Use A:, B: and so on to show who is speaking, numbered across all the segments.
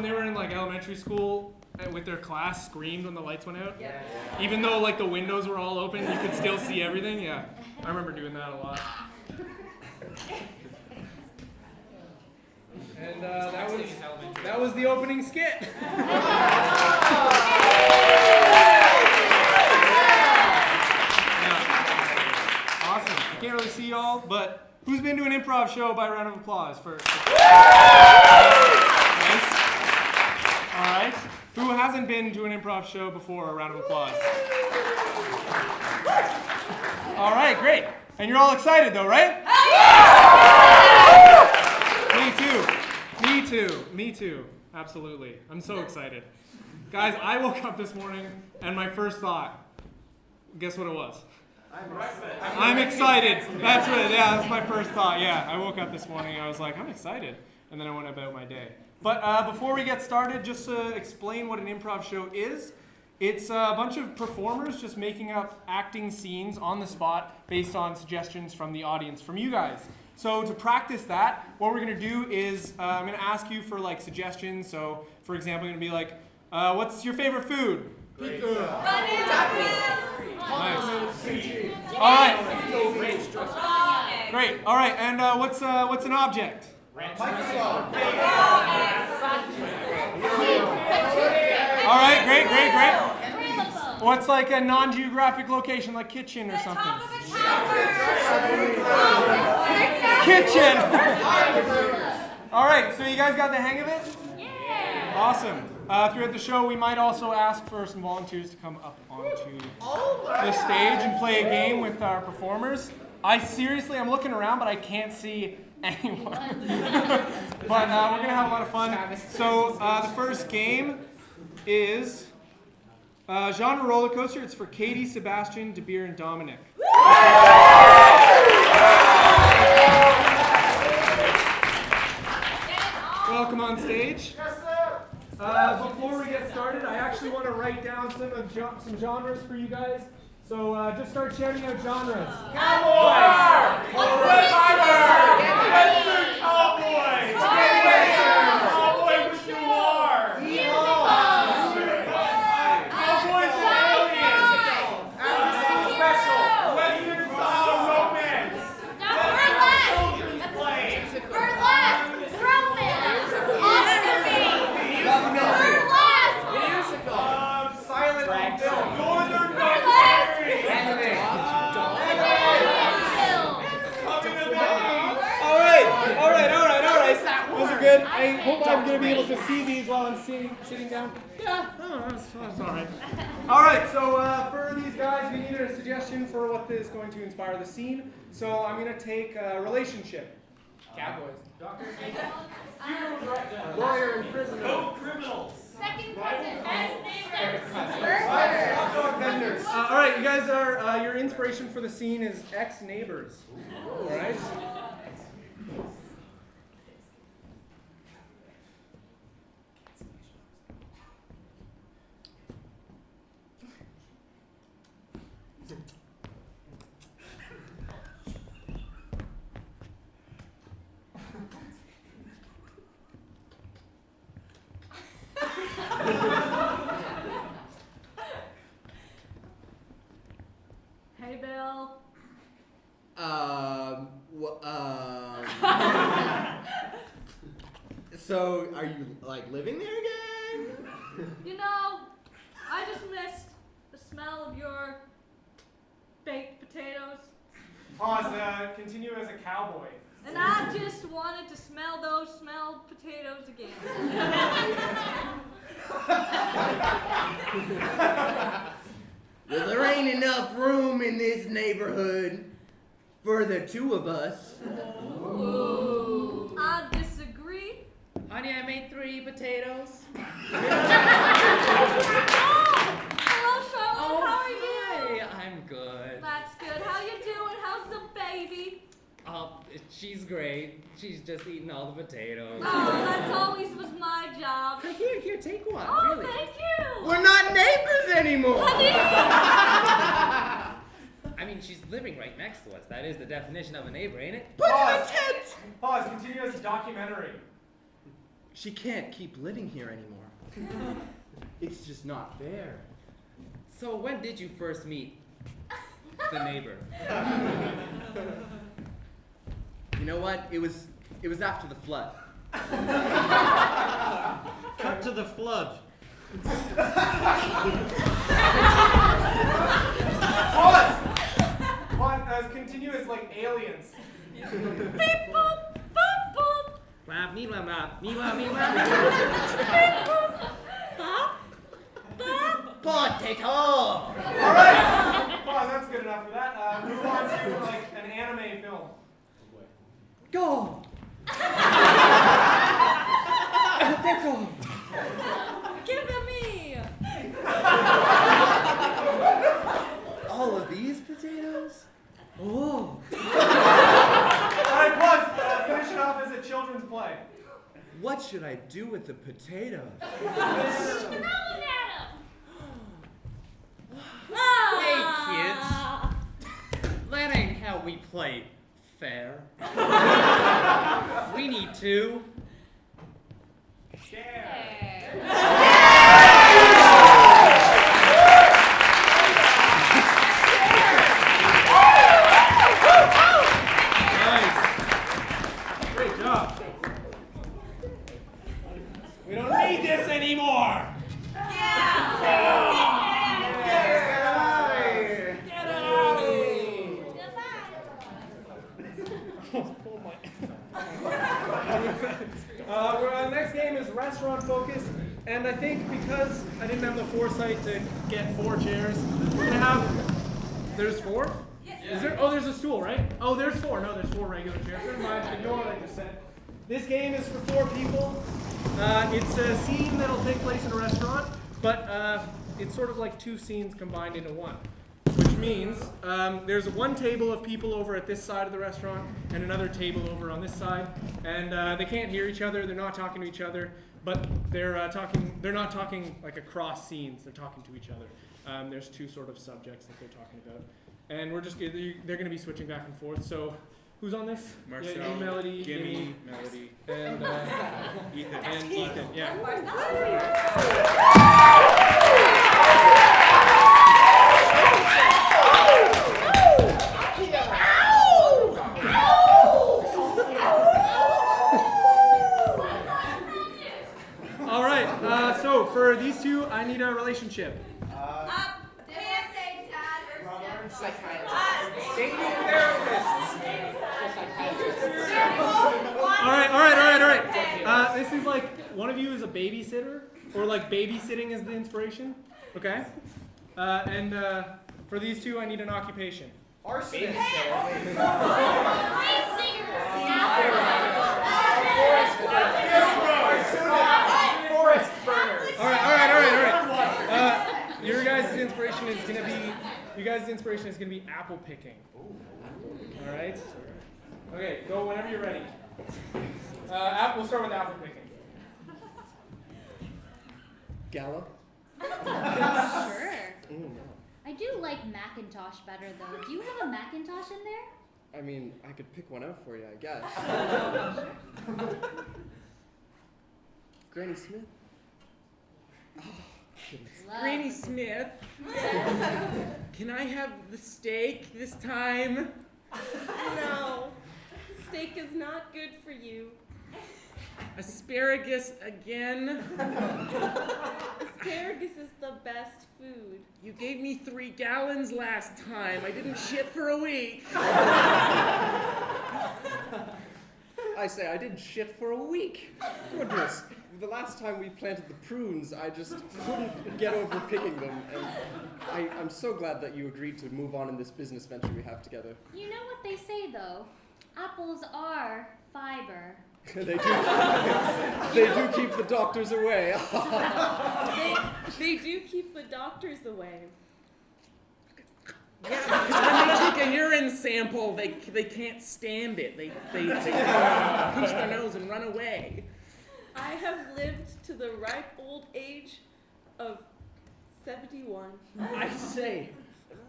A: they were in like elementary school with their class screamed when the lights went out?
B: Yeah.
A: Even though like the windows were all open, you could still see everything? Yeah. I remember doing that a lot. And that was the opening skit. Awesome. I can't really see y'all, but who's been to an improv show by a round of applause first? Nice. All right. Who hasn't been to an improv show before? A round of applause. All right, great. And you're all excited though, right? Me too. Absolutely. I'm so excited. Guys, I woke up this morning and my first thought, guess what it was? I'm excited. That's it. Yeah, that's my first thought. Yeah, I woke up this morning and I was like, I'm excited. And then I went about my day. But before we get started, just to explain what an improv show is, it's a bunch of performers just making up acting scenes on the spot based on suggestions from the audience, from you guys. So to practice that, what we're going to do is I'm going to ask you for like suggestions. So for example, I'm going to be like, what's your favorite food? Pizza. Nice. All right. Great. All right. And what's an object? All right. Great. What's like a non-geographic location, like kitchen or something? Kitchen. All right. So you guys got the hang of it?
B: Yeah.
A: Awesome. Throughout the show, we might also ask for some volunteers to come up onto the stage and play a game with our performers. I'm looking around, but I can't see anyone. But we're going to have a lot of fun. So the first game is genre roller coaster. It's for Katie, Sebastian, DeBeer, and Dominic. Welcome on stage. Before we get started, I actually want to write down some genres for you guys. So just start shouting out genres.
C: Cowboy! Western cowboy! Cowboy with noir! Cowboys and aliens! Special! Western style romance! Children's play!
B: Burlesque! Romance!
C: Silent film! Northern
A: Those are good. I hope I'm going to be able to see these while I'm sitting down. Yeah, that's all right. All right, so for these guys, we needed a suggestion for what is going to inspire the scene. So I'm going to take a relationship. Cowboys.
C: Doctor
A: Lawyer and prisoner.
C: No criminals!
B: Second cousin, as
A: Vendors. All right, you guys are, your inspiration for the scene is ex-neighbors. All right?
B: Hey, Bill.
D: So, are you, like, living there again?
B: You know, I just missed the smell of your baked potatoes.
A: Pause, continue as a cowboy.
B: And I just wanted to smell those smelled potatoes again.
D: Well, there ain't enough room in this neighborhood for the two of us.
B: Ooh. I disagree.
E: Honey, I made 3 potatoes.
B: Hello, Charlotte. How are you?
E: Hi, I'm good.
B: That's good. How you doing? How's the baby?
E: She's great. She's just eating all the potatoes.
B: Oh, that's always was my job.
E: Here, take one.
B: Oh,
E: really.
B: thank you.
D: We're not neighbors anymore!
E: I mean, she's living right next to us. That is the definition of a neighbor, ain't it?
D: Put in a tent!
A: Pause, continue as a documentary.
F: she can't keep living here anymore. It's just not fair.
E: So when did you first meet the neighbor?
F: You know what? It was after the flood.
C: Cut to the flood.
A: Pause! As continuous like aliens.
B: Beep boop, boop boop.
E: Blah, me, blah, blah, me, blah, me, blah.
B: Bop, bop.
D: Potato!
A: Alright! Pause, that's good enough for that. Move on to like an anime film.
F: Go! Potato!
B: Give it me.
F: All of these potatoes? Oh!
A: Alright, pause. Finish it off as a children's play.
F: What should I do with the potatoes?
E: Hey, kids. That ain't how we play fair. We need to
A: Nice. Great job. We don't need this anymore. Next game is restaurant focused, and I think because I didn't have the foresight to get 4 chairs, we're gonna have. There's 4? Is there? Oh, there's a stool, right? Oh, there's 4. No, there's 4 regular chairs. Never mind. Ignore what I just said. This game is for 4 people. It's a scene that'll take place in a restaurant, but it's sort of like 2 scenes combined into one. Which means there's one table of people over at this side of the restaurant and another table over on this side, and they can't hear each other. They're not talking to each other, but they're talking. They're not talking like across scenes. They're talking to each other. There's 2 sort of subjects that they're talking about, and they're going to be switching back and forth. So, who's on this?
F: Marcel,
A: yeah, you, Melody,
F: Gimme, Melody,
A: and
F: Ethan.
A: and Ethan. Yeah. All right. So for these 2, I need a relationship. All right. This is like one of you is a babysitter, or like babysitting is the inspiration. Okay. And for these 2, I need an occupation.
C: Arsonist. Forest burners.
A: All right. Your guys' inspiration is gonna be apple picking. All right. Okay, go whenever you're ready. We'll start with apple picking.
F: Gallop?
G: Sure. I do like Macintosh better though. Do you have a Macintosh in there?
F: I mean, I could pick one out for you, I guess. Granny Smith?
G: Love.
E: Granny Smith. Can I have the steak this time?
H: No, steak is not good for you.
E: Asparagus again?
H: Asparagus is the best food.
E: You gave me 3 gallons last time. I didn't shit for a week.
F: I say, I didn't shit for a week. Goodness, the last time we planted the prunes, I just couldn't get over picking them. And I'm so glad that you agreed to move on in this business venture we have together.
G: You know what they say though? Apples are fiber.
F: They do keep the doctors away.
H: They do keep the doctors away.
E: Yeah, because when they take a urine sample, they can't stand it. They pinch their nose and run away.
H: I have lived to the ripe old age of 71.
F: I say,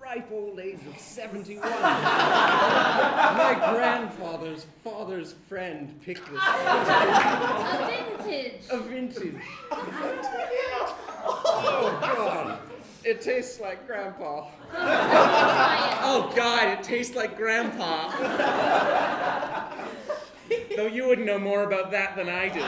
F: ripe old age of 71. My grandfather's father's friend picked this.
G: A vintage.
F: A vintage. Oh, God. It tastes like Grandpa.
E: Oh God, it tastes like Grandpa. Though you would know more about that than I do.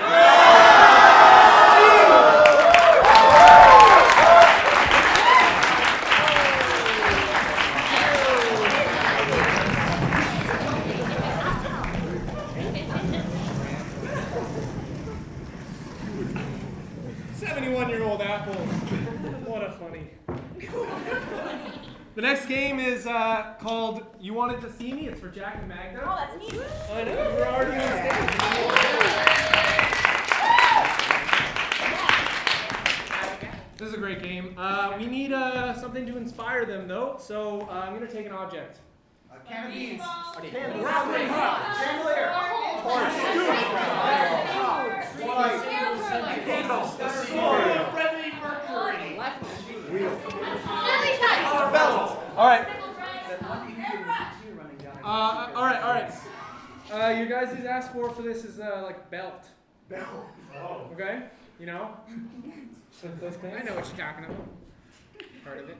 A: 71-year-old apple. What a funny. The next game is called You Wanted to See Me. It's for Jack and Magda.
H: Oh, that's me.
A: I know, we're already on stage. This is a great game. We need something to inspire them, though, so I'm going to take an object.
D: A can of beans.
H: A
C: Chandelier.
A: All right. All right. You guys just asked for this is like belt.
C: Belt.
A: Okay? You know? Those things.
E: I know what you're talking about. Part of it.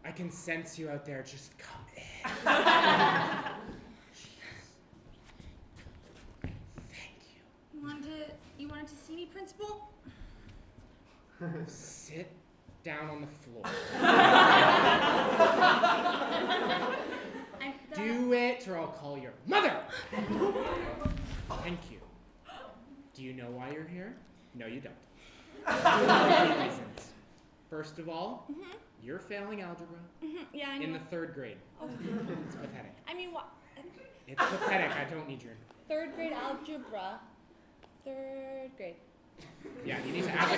E: I can sense you out there. Just come in. Thank you.
H: You wanted to see me, Principal?
E: Sit down on the floor. Do it, or I'll call your mother. Thank you. Do you know why you're here? No, you don't. Two reasons. First of all, you're failing algebra
H: Yeah, I know.
E: in the 3rd grade.
H: Oh.
E: It's pathetic.
H: I mean, what?
E: It's pathetic. I don't need your.
H: 3rd grade algebra. 3rd grade.
E: Yeah, you need to add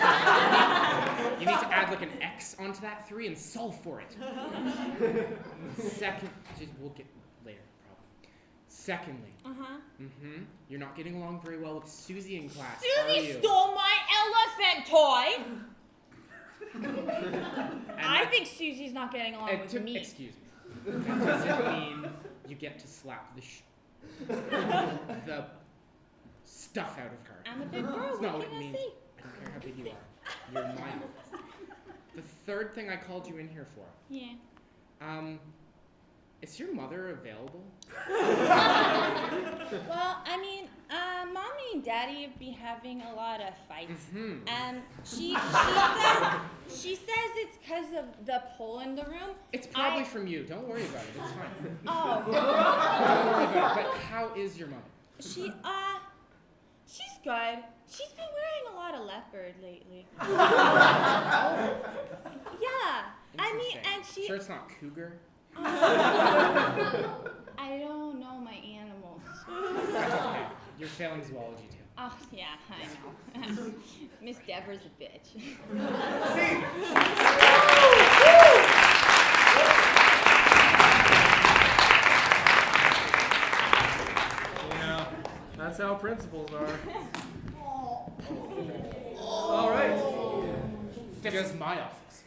E: like an X onto that 3 and solve for it. Second, we'll get later probably. Secondly, you're not getting along very well with Susie in class.
H: Susie stole my elephant toy. I think Susie's not getting along with me.
E: Excuse me. That doesn't mean you get to slap the stuff out of her.
H: I'm a big girl.
E: That's not
H: What
E: what
H: can
E: it
H: I
E: means.
H: say?
E: I don't care how big you are. You're mine. The 3rd thing I called you in here for.
H: Yeah.
E: Is your mother available?
H: Well, I mean, Mommy and Daddy have been having a lot of fights, and she says it's because of the pole in the room.
E: It's probably from you. Don't worry about it. It's fine.
H: Oh.
E: Don't worry about it. But how is your mother?
H: She's good. She's been wearing a lot of leopard lately. Yeah. I mean,
E: Interesting.
H: and she.
E: Sure it's not cougar?
H: I don't know my animals.
E: That's okay. You're failing zoology too.
H: Oh, yeah, I know. Miss Deborah's a bitch.
A: Yeah, that's how principals are. All right.
E: This is my office.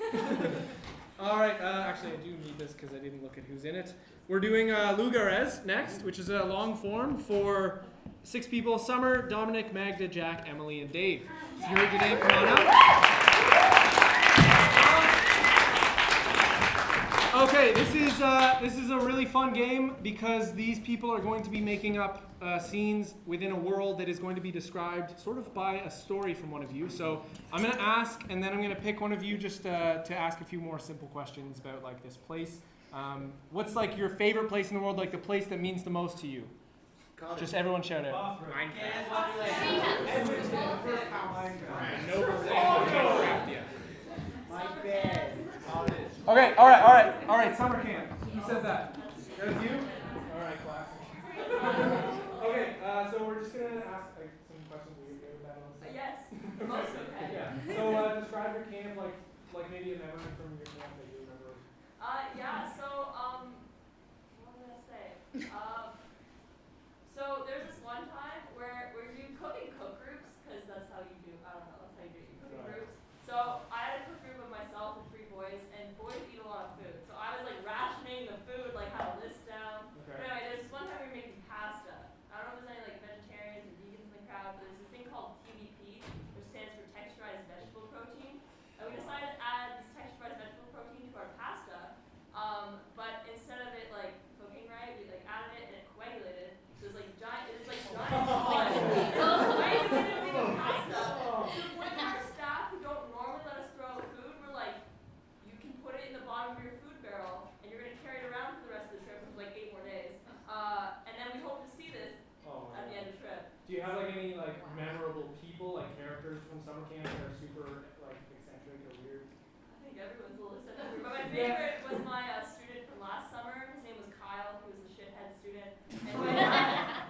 A: All right. Actually, I do need this because I didn't look at who's in it. We're doing Lugares next, which is a long form for 6 people: Summer, Dominic, Magda, Jack, Emily, and Dave. If you heard your name, come on up. Okay, this is a really fun game because these people are going to be making up scenes within a world that is going to be described sort of by a story from one of you. So I'm going to ask, and then I'm going to pick one of you just to ask a few more simple questions about like this place. What's like your favorite place in the world, like the place that means the most to you? Just everyone shout out.
E: Minecraft.
D: My bed.
A: Okay, all right, summer camp. Who said that? That was you? All right, class. Okay, so we're just gonna ask some questions. Are you okay with that?
H: Yes, most okay.
A: Yeah. So describe your camp, like like maybe a memory from your camp that you remember?
I: Yeah, so, what was I gonna say? So there's this one time where you cook in cook groups, because that's how you do, I don't know, that's how you do it, you cook in groups. So I had a cook group of myself and 3 boys, and boys eat a lot of food. So I was like rationing the food, like had a list down.
A: Okay.
I: But anyway, there's this one time we were making pasta. I don't know if there's any like vegetarians or vegans in the crowd, but there's this thing called TVP, which stands for texturized vegetable protein. And we decided to add this texturized vegetable protein to our pasta, but instead of it like cooking right, we like added it and it coagulated. So it's like giant, pasta. So when our staff who don't normally let us throw out food, we're like, you can put it in the bottom of your food barrel and you're gonna carry it around for the rest of the trip, which is like 8 more days. And then we hope to see this at the end of the trip.
A: Do you have like any like memorable people, like characters from summer camp that are super like eccentric or weird?
I: I think everyone's a little eccentric, but my favorite was my student from last summer. His name was Kyle. He was the shithead student. And when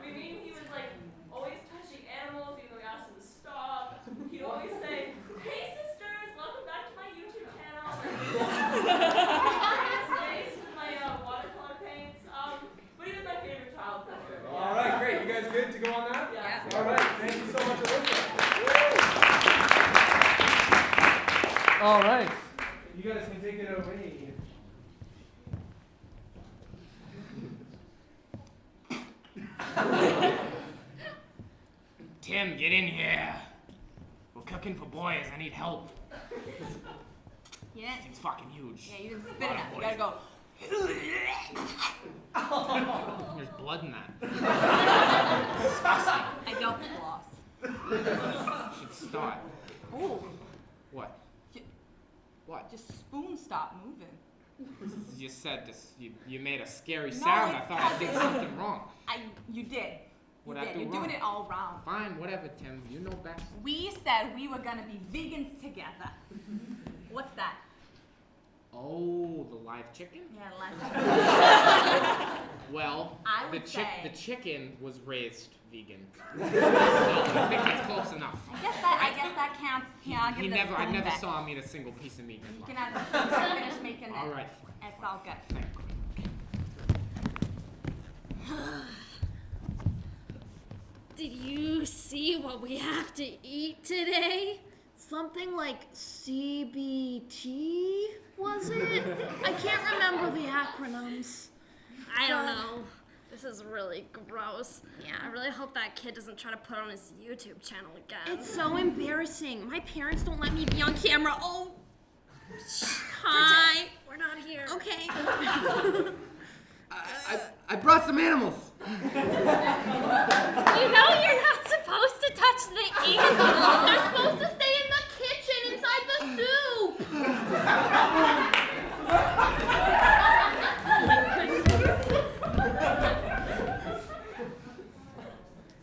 I: we mean he was like always touching animals, even though we asked him to stop. He'd always say, "Hey sisters, welcome back to my YouTube channel." His face with my watercolor paints. But he was my favorite child for sure.
A: All right, great. You guys good to go on that?
I: Yeah.
A: All right. Thank you so much, Alyssa. All right. You guys can take it away.
E: Tim, get in here. We're cooking for boys. I need help.
H: Yeah.
E: It's fucking huge.
H: Yeah, you didn't spit it out. You gotta go.
E: There's blood in that.
H: I don't floss.
E: Should start.
H: Oh,
E: What? What?
H: just spoon stop moving.
E: You said this. You made a scary sound. I thought I did something wrong.
H: You did.
E: What'd I do
H: You're
E: wrong?
H: doing it all wrong.
E: Fine, whatever, Tim. You know best.
H: We said we were gonna be vegans together. What's that?
E: Oh, the live chicken?
H: Yeah, like
E: Well,
H: I would say-
E: the chicken was raised vegan. So I think that's close enough.
H: I guess that counts. Yeah, I'll give
E: I
H: the
E: never
H: spoon back.
E: saw him eat a single piece of meat in his
H: You
E: life.
H: can have the spoon. Finish making it.
E: All right.
H: It's all good.
E: Thank you.
B: Did you see what we have to eat today? Something like CBT, was it? I can't remember the acronyms. I don't know. This is really gross. Yeah. I really hope that kid doesn't try to put on his YouTube channel again. It's so embarrassing. My parents don't let me be on camera. Oh. Hi. We're not here. Okay.
D: I brought some animals.
B: You know you're not supposed to touch the animals. They're supposed to stay in the kitchen inside the soup.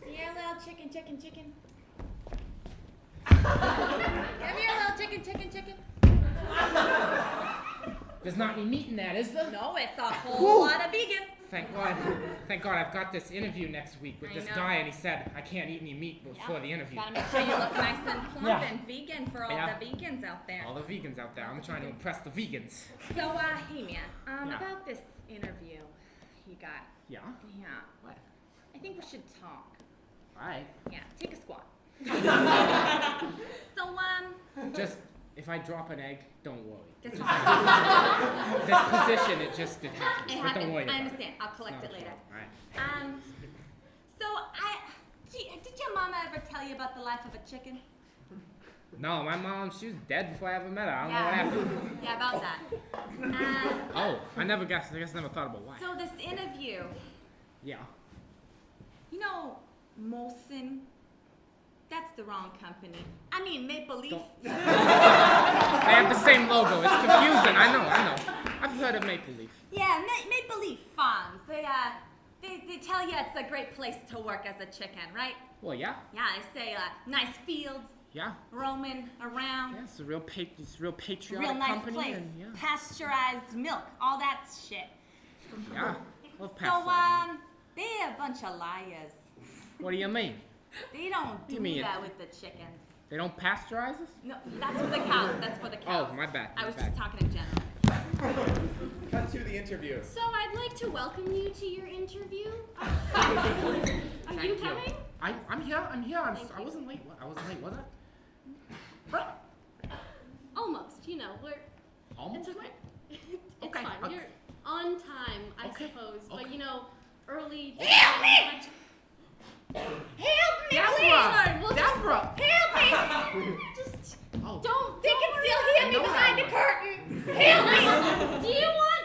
H: Here, little chicken. Come here, little chicken.
E: There's not any meat in that, is there?
H: No, it's a whole lot of vegan.
E: Thank God. I've got this interview next week with
H: I
E: this
H: know.
E: guy, and he said I can't eat any meat before the interview.
H: Gotta make sure you look nice and plump
E: Yeah.
H: and vegan for all
E: Yeah.
H: the vegans out there.
E: All the vegans out there. I'm trying to impress the vegans.
H: So, hey man,
E: Yeah.
H: about this interview you got.
E: Yeah?
H: Yeah.
E: What?
H: I think we should talk.
E: All right.
H: Yeah, take a squat. So,
E: Just, if I drop an egg, don't worry.
H: this
E: This position, it happens.
H: It
E: But don't worry
H: happens. I
E: about it.
H: understand. I'll collect it later.
E: All right.
H: So did your mama ever tell you about the life of a chicken?
E: No, my mom, she was dead before I ever met her. I don't know what happened.
H: Yeah, about that.
E: Oh, I guess never thought about why.
H: So this interview,
E: Yeah.
H: you know, Molson, that's the wrong company. I mean, Maple Leaf.
E: They have the same logo. It's confusing. I know. I've heard of Maple Leaf.
H: Yeah, Maple Leaf Farms. They tell you it's a great place to work as a chicken, right?
E: Well, yeah.
H: Yeah, they say nice fields,
E: Yeah.
H: roaming around.
E: Yeah, it's a real patriotic
H: Real nice
E: company.
H: place.
E: And, yeah.
H: Pasteurized milk, all that shit.
E: Yeah. Love
H: So,
E: pasteurized.
H: they're a bunch of liars.
E: What do you mean?
H: They don't do
E: You mean-
H: that with the chickens.
E: They don't pasteurize us?
H: No, that's for the cows. That's for the cows.
E: Oh, my bad.
H: I
E: my
H: was
E: bad.
H: just talking in general.
F: Cut to the interview.
B: So I'd like to welcome you to your interview. Are
E: Thank
B: you coming?
E: I'm here.
B: Thank
E: I
B: you.
E: wasn't late. I wasn't late, was I?
B: Almost. You know,
E: Almost
B: it's okay.
E: late?
B: It's
E: Okay,
B: fine.
E: okay.
B: You're on time, I
E: Okay,
B: suppose. But
E: okay.
B: you know, early.
H: Help me! Help me,
E: Deborah!
H: please!
B: We'll
E: Deborah!
H: Help me!
B: Just
E: Oh.
B: don't.
H: They can still hear me
E: No,
H: behind the
E: Howard.
H: curtain! Help me!
B: Do you want?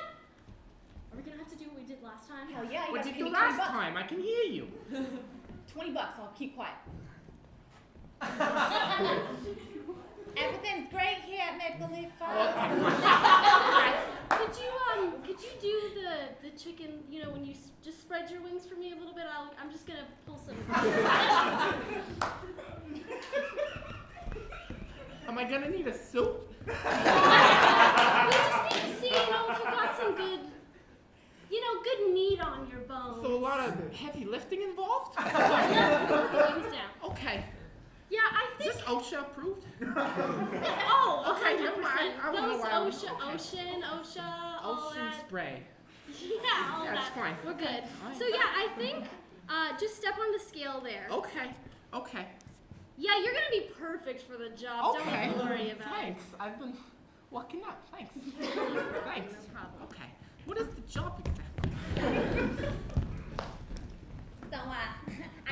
B: Are we gonna have to do what we did last time?
H: Hell yeah, you
E: What
H: have to
E: did
H: give
E: you
H: me
E: last
H: $20.
E: time? I can hear you.
H: $20, I'll keep quiet. Everything's great here at Make Believe Farm.
B: Could you do the chicken? You know, when you just spread your wings for me a little bit. I'm just gonna pull some.
E: Am I gonna need a soup?
B: We just need to see, if you got some good, good meat on your bones.
E: So a lot of heavy lifting involved?
B: Put the wings down.
E: Okay.
B: Yeah, I
E: Is
B: think.
E: this OSHA approved?
B: Oh,
E: Okay,
B: 100%.
E: never mind. I don't know
B: Those
E: why I was-
B: OSHA,
E: okay.
B: OSHA, all
E: Ocean
B: that.
E: spray.
B: Yeah, all
E: That's
B: that.
E: fine.
B: We're good.
E: Alright.
B: So yeah, I think just step on the scale there.
E: Okay.
B: Yeah, you're gonna be perfect for the job.
E: Okay.
B: Don't worry about
E: Thanks. I've been walking up. Thanks.
B: it.
E: Thanks.
B: No problem.
E: Okay. What is the job exactly?
H: So, I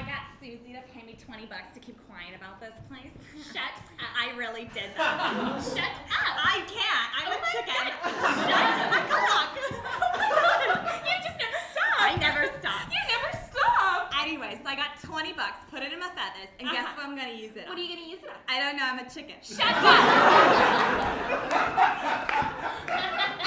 H: got Susie to pay me $20 to keep quiet about this place. Shut up. I really did that. Shut up. I can't. I'm a chicken. Shut up. Come on. You just never stop. I never stop. You never stop. Anyway, so I got $20, put it in my feathers, and guess what I'm going to use it on? What are you going to use it on? I don't know. I'm a chicken. Shut up. I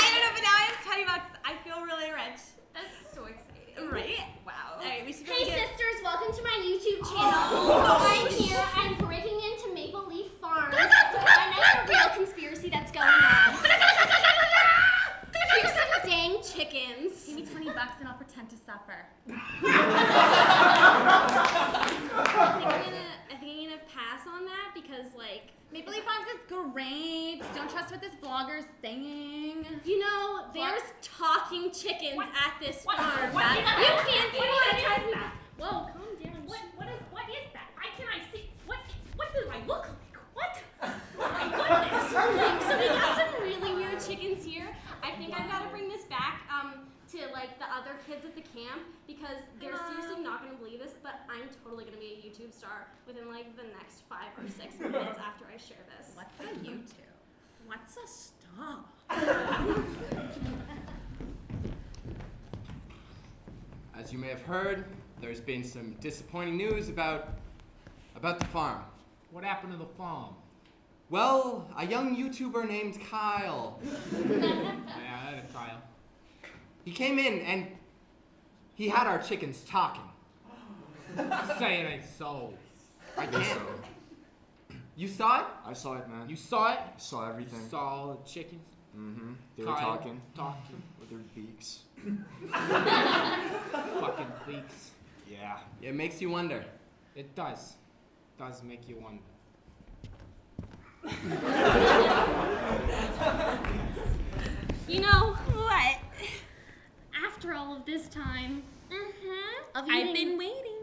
H: don't know, but now I have $20. I feel really rich. That's so exciting. Right? Wow. All right, we should go
B: Hey
H: get...
B: sisters, welcome to my YouTube channel. I'm here. I'm breaking into Maple Leaf Farm. I know the real conspiracy that's going on. Here's some dang chickens.
H: Give me $20 and I'll pretend to suffer.
B: I think I'm gonna pass on that because
H: Maple Leaf Farms is great. Don't trust what this vlogger's saying.
B: there's talking chickens at this farm.
H: You can't do it.
B: Whoa, calm down.
H: What is that? Why can I see? What do I look like? What? Oh my goodness.
B: So we got some really weird chickens here. I think I've got to bring this back to the other kids at the camp because they're seriously not going to believe this, but I'm totally going to be a YouTube star within the next 5 or 6 minutes after I share this.
H: What's a YouTube? What's a star?
D: As you may have heard, there's been some disappointing news about the farm.
E: What happened to the farm?
D: Well, a young YouTuber named Kyle.
E: Yeah, I had a Kyle.
D: He came in and he had our chickens talking.
E: Say it ain't so.
D: I can't. You saw it?
C: I saw it, man.
E: You saw it?
C: I saw everything.
E: You saw the chickens?
C: Mm-hmm. They were
E: Kyle
C: talking
E: Talking.
C: with their beaks.
E: Fucking beaks.
C: Yeah.
D: It makes you wonder.
E: It does. Does make you wonder.
B: What? After all of this time,
H: I've been waiting.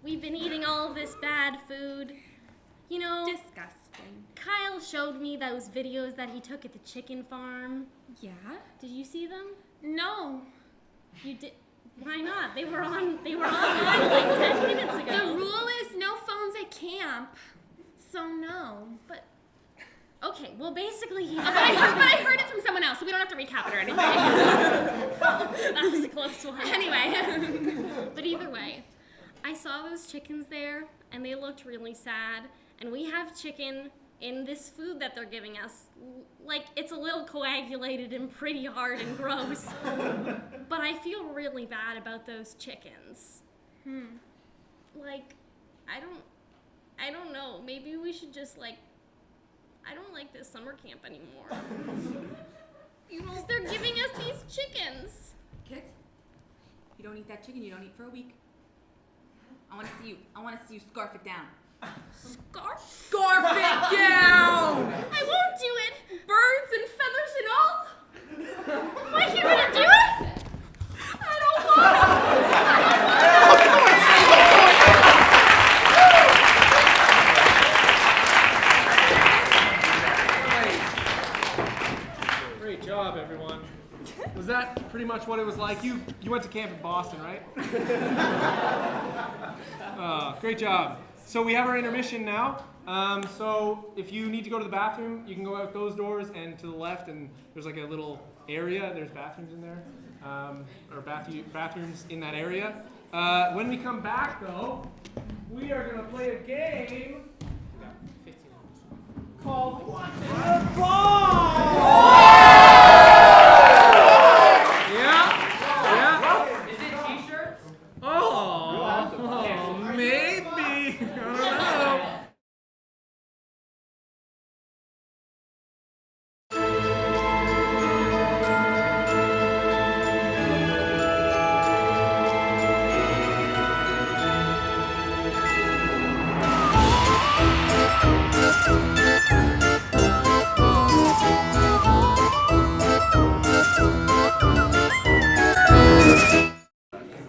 B: We've been eating all of this bad food.
H: Disgusting.
B: Kyle showed me those videos that he took at the chicken farm.
H: Yeah?
B: Did you see them?
H: No.
B: You did. Why not? They were online 10 minutes ago.
H: The rule is no phones at camp. So no.
B: But okay, well basically he.
H: But I heard it from someone else, so we don't have to recap it or anything.
B: That was a close one.
H: Anyway.
B: But either way, I saw those chickens there, and they looked really sad. And we have chicken in this food that they're giving us. It's a little coagulated and pretty hard and gross. But I feel really bad about those chickens. I don't know. Maybe we should just I don't like this summer camp anymore. Because they're giving us these chickens.
H: Kids, you don't eat that chicken, you don't eat for a week. I want to see you scarf it down.
B: Scarf?
H: Scarf it down!
B: I won't do it.
H: Birds and feathers and all?
B: Why you gonna do it?
H: I don't want to.
A: Great job, everyone. Was that pretty much what it was like? You went to camp in Boston, right? Great job. So we have our intermission now. So if you need to go to the bathroom, you can go out those doors and to the left, and there's like a little area. There's bathrooms in there, or bathrooms in that area. When we come back, though, we are going to play a game called What's in the Ball? Yeah.
E: Is it t-shirts?
A: Oh, maybe. I don't know.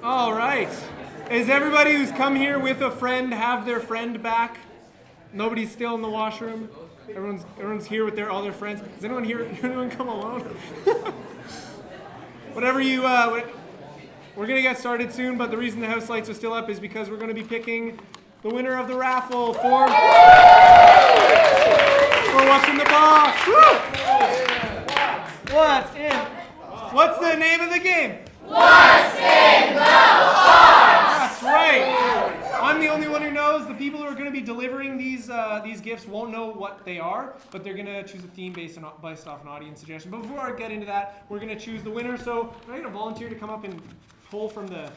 A: All right. Is everybody who's come here with a friend have their friend back? Nobody's still in the washroom? Everyone's here with all their friends. Does anyone here? Anyone come alone? Whatever you. We're gonna get started soon, but the reason the house lights are still up is because we're gonna be picking the winner of the raffle for What's in the Box. Woo! What's the name of the game?
B: What's in the box?
A: That's right. I'm the only one who knows. The people who are going to be delivering these gifts won't know what they are, but they're going to choose a theme based off an audience suggestion. But before I get into that, we're going to choose the winner. So I'm going to volunteer to come up and pull from the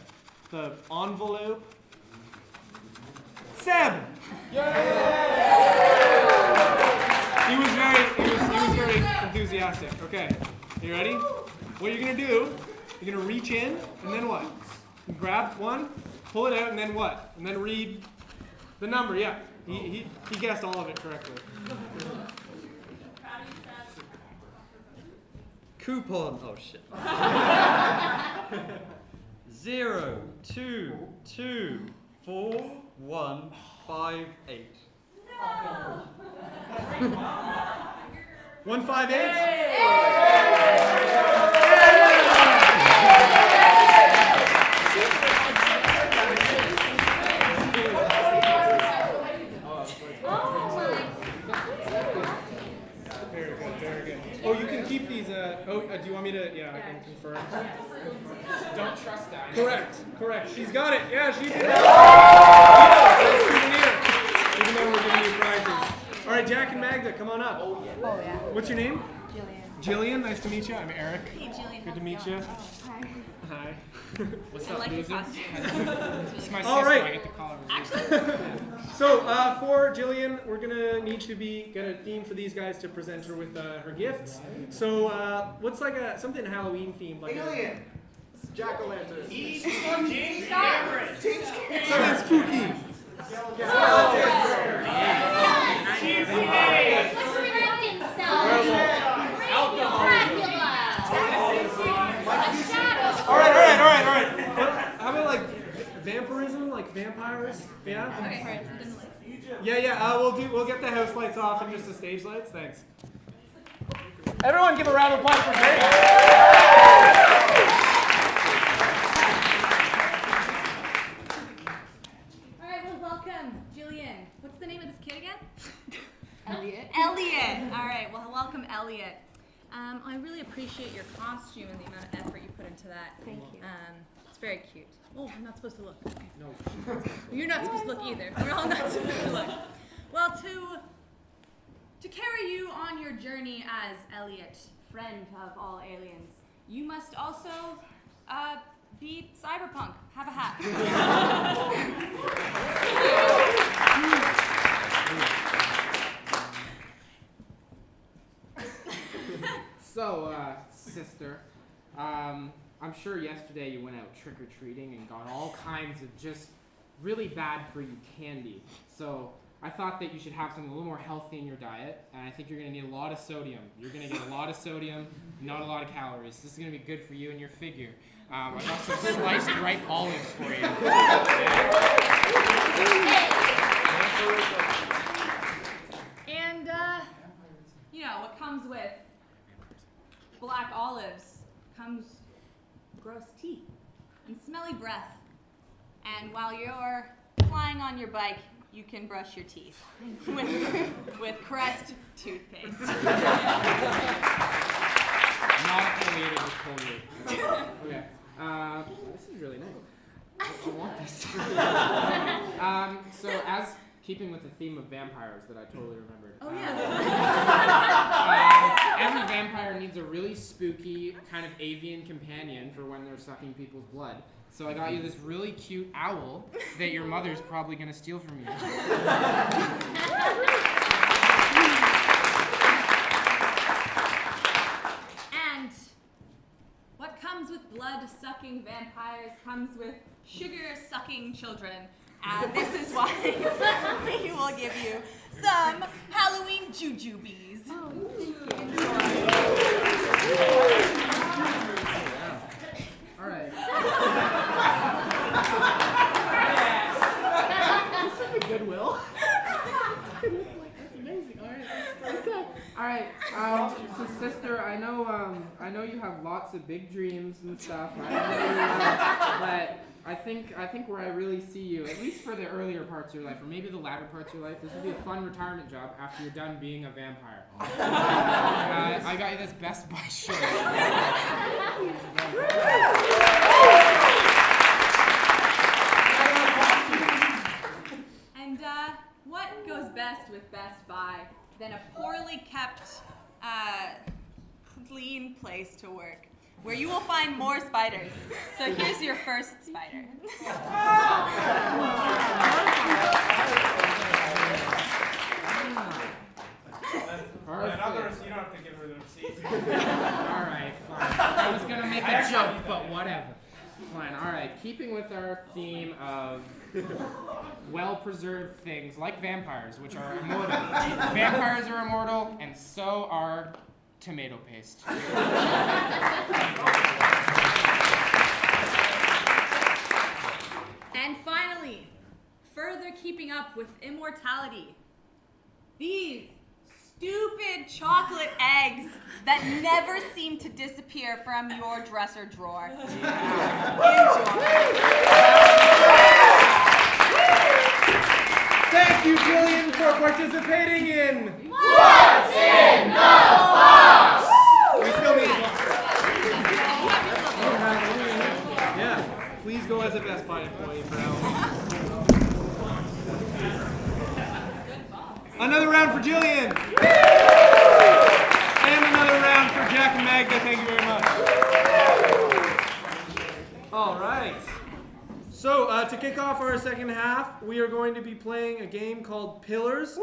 A: envelope. Seb. He was very enthusiastic. Okay, you ready? What you're going to do? You're going to reach in, and then what? You grab one, pull it out, and then what? And then read the number, yeah. He guessed all of it correctly.
J: Coupon, oh shit. 0 2 2 4 1 5 8.
A: 158. Very good. Oh, you can keep these. Do you want me to? Yeah, I can confirm.
E: Don't trust that.
A: Correct. She's got it. Yeah, she did. Even though we're giving you prizes. All right, Jack and Magda, come on up.
K: Oh yeah.
A: What's your name?
K: Jillian.
A: Jillian, nice to meet you. I'm Eric.
H: Hey, Jillian.
A: Good to meet you.
K: Hi.
A: Hi.
E: What's
H: I
E: up,
H: like your
E: loser?
H: costume.
E: It's my
A: All
E: sister.
A: right.
E: I get to call her.
H: Actually,
A: So for Jillian, we're gonna need to get a theme for these guys to present her with her gifts. So what's like something Halloween themed? Like
D: Alien. Jack-o'-lantern.
A: something spooky. All right. How about like vampirism, like vampires? Yeah.
H: okay.
A: Yeah. We'll get the house lights off and just the stage lights. Thanks. Everyone, give a round of applause for Jay.
H: All right, well, welcome, Jillian. What's the name of this kid again?
K: Elliot.
H: Elliot. All right, well, welcome, Elliot. I really appreciate your costume and the amount of effort you put into that.
K: Thank you.
H: It's very cute. Oh, I'm not supposed to look. Okay.
E: No.
H: You're not supposed to look either. We're all not supposed to look. Well, to carry you on your journey as Elliot, friend of all aliens, you must also be cyberpunk. Have a hat.
E: So, sister, I'm sure yesterday you went out trick-or-treating and got all kinds of just really bad for you candy. So I thought that you should have something a little more healthy in your diet, and I think you're going to need a lot of sodium. You're going to get a lot of sodium, not a lot of calories. This is going to be good for you and your figure. I got some sliced ripe olives for you.
H: And, what comes with black olives comes gross teeth and smelly breath. And while you're flying on your bike, you can brush your teeth with Crest toothpaste.
E: Not affiliated with Colgate. Okay. This is really nice. I want this. So as keeping with the theme of vampires that I totally remembered.
H: Oh yeah.
E: Every vampire needs a really spooky kind of avian companion for when they're sucking people's blood. So I got you this really cute owl that your mother's probably going to steal from you.
H: And what comes with blood-sucking vampires comes with sugar-sucking children. And this is why we will give you some Halloween jujubes.
E: All right. This is the Goodwill. That's amazing. All right. Okay. All right. So sister, I know you have lots of big dreams and stuff. But I think where I really see you, at least for the earlier parts of your life, or maybe the latter parts of your life, this would be a fun retirement job after you're done being a vampire. I got you this Best Buy shirt.
H: And what goes best with Best Buy than a poorly kept, clean place to work, where you will find more spiders. So here's your first spider.
A: In other words, you don't have to give her the receipt.
E: Alright, fine. I was gonna make a joke, but whatever. Fine, alright. Keeping with our theme of well-preserved things like vampires, which are immortal. Vampires are immortal, and so are tomato paste.
H: And finally, further keeping up with immortality, these stupid chocolate eggs that never seem to disappear from your dresser drawer.
A: Thank you, Jillian, for participating in
B: What's in the Box?
A: We still need one. Yeah, please go as a Best Buy employee for now. Another round for Jillian. And another round for Jack and Magda. Thank you very much. All right. So, to kick off our second half, we are going to be playing a game called Pillars.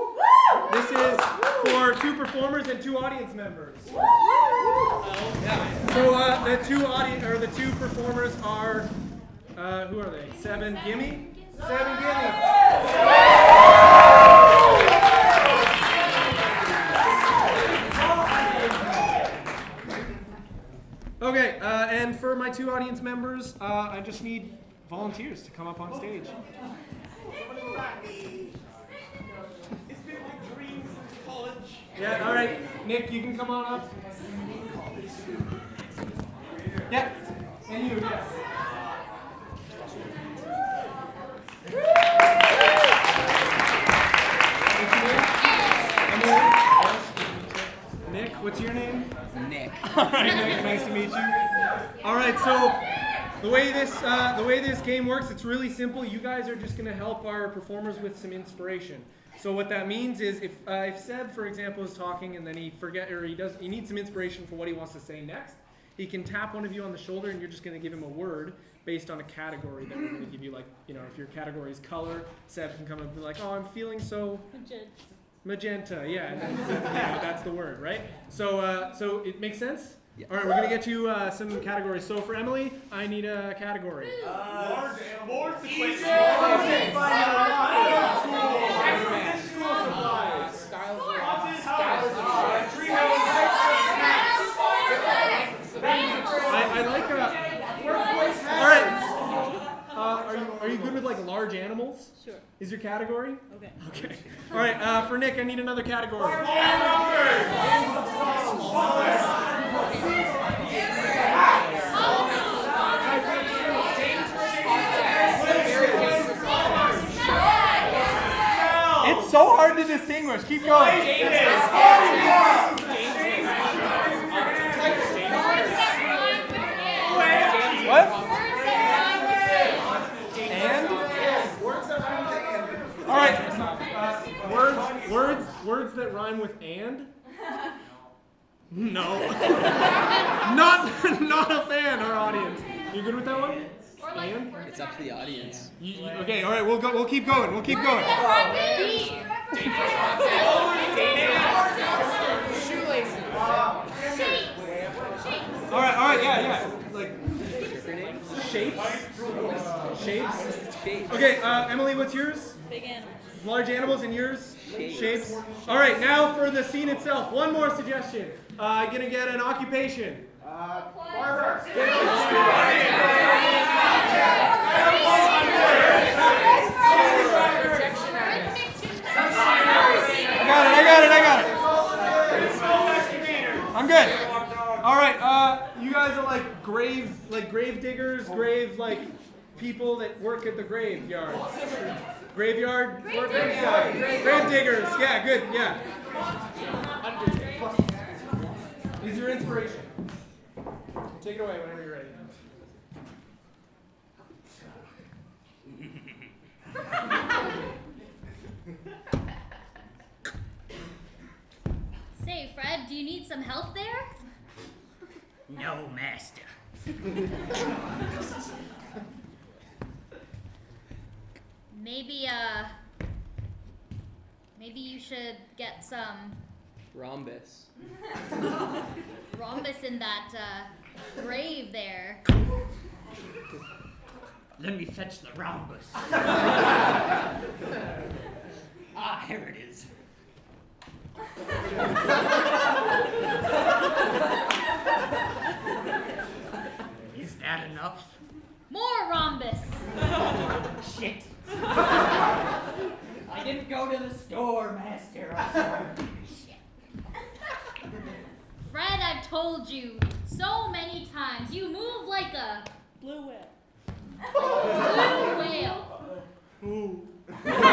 A: This is for 2 performers and 2 audience members. Yeah. So, the two performers are, who are they? 7 Gimme? 7 Gimme. Okay, and for my 2 audience members, I just need volunteers to come up on stage.
D: It's been my dream since college.
A: Yeah, all right. Nick, you can come on up. Yeah, and you, yes. Nick, what's your name?
D: Nick.
A: All right, Nick, nice to meet you. All right, so the way this game works, it's really simple. You guys are just going to help our performers with some inspiration. So what that means is if Seb, for example, is talking and then he needs some inspiration for what he wants to say next, he can tap one of you on the shoulder and you're just going to give him a word based on a category that we're going to give you. Like, if your category is color, Seb can come up and be like, oh, I'm feeling so magenta. Yeah, and then, that's the word, right? So it makes sense? All right, we're gonna get you some categories. So for Emily, I need a category.
L: Large animals.
A: I like all right. Are you good with like large animals?
K: Sure.
A: Is your category?
K: Okay.
A: Okay. All right. For Nick, I need another category. It's so hard to distinguish. Keep going. What? And? All right. Words that rhyme with and? No. not a fan. Our audience. You good with that one? And?
F: It's up to the audience.
A: Okay. All right. We'll go. We'll keep going. We'll keep going. All right, yeah. Like shapes. Okay, Emily, what's yours?
K: Big animals.
A: Large animals, and yours? Shapes. All right, now for the scene itself. One more suggestion. Gonna get an occupation.
L: Barber.
A: I got it. I'm good. All right, you guys are like grave diggers, people that work at the graveyard. Graveyard? Grave diggers. Yeah, good. Yeah. Is your inspiration? Take it away whenever you're ready.
G: Say, Fred, do you need some help there?
D: No, master.
G: Maybe you should get some
F: Rhombus.
G: rhombus in that grave there.
D: Let me fetch the rhombus. Here it is. Is that enough?
G: More rhombus!
D: Shit. I didn't go to the store, master. Shit.
G: Fred, I've told you so many times, you move like a
K: Blue whale.
G: blue whale.
A: Ooh.
G: Come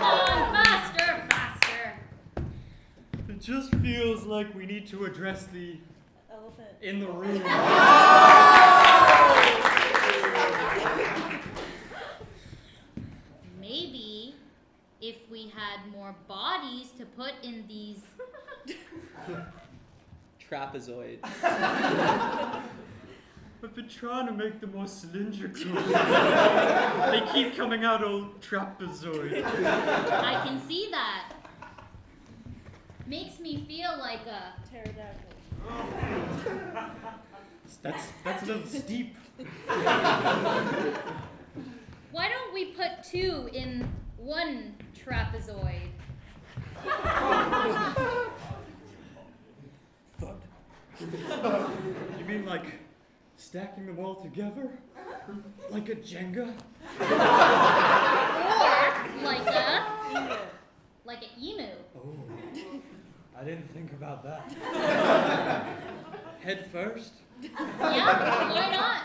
G: on, faster.
J: It just feels like we need to address the
K: Elephant.
J: in the room.
G: Maybe if we had more bodies to put in these
F: Trapezoid.
J: I've been trying to make them more cylindrical. They keep coming out all trapezoid.
G: I can see that. Makes me feel like a
K: Pterodactyl.
J: That's a little steep.
G: Why don't we put two in one trapezoid?
J: Thud. You mean like stacking them all together? Like a Jenga?
G: Or like an emu.
J: Oh, I didn't think about that. Head first?
G: Yeah, why not?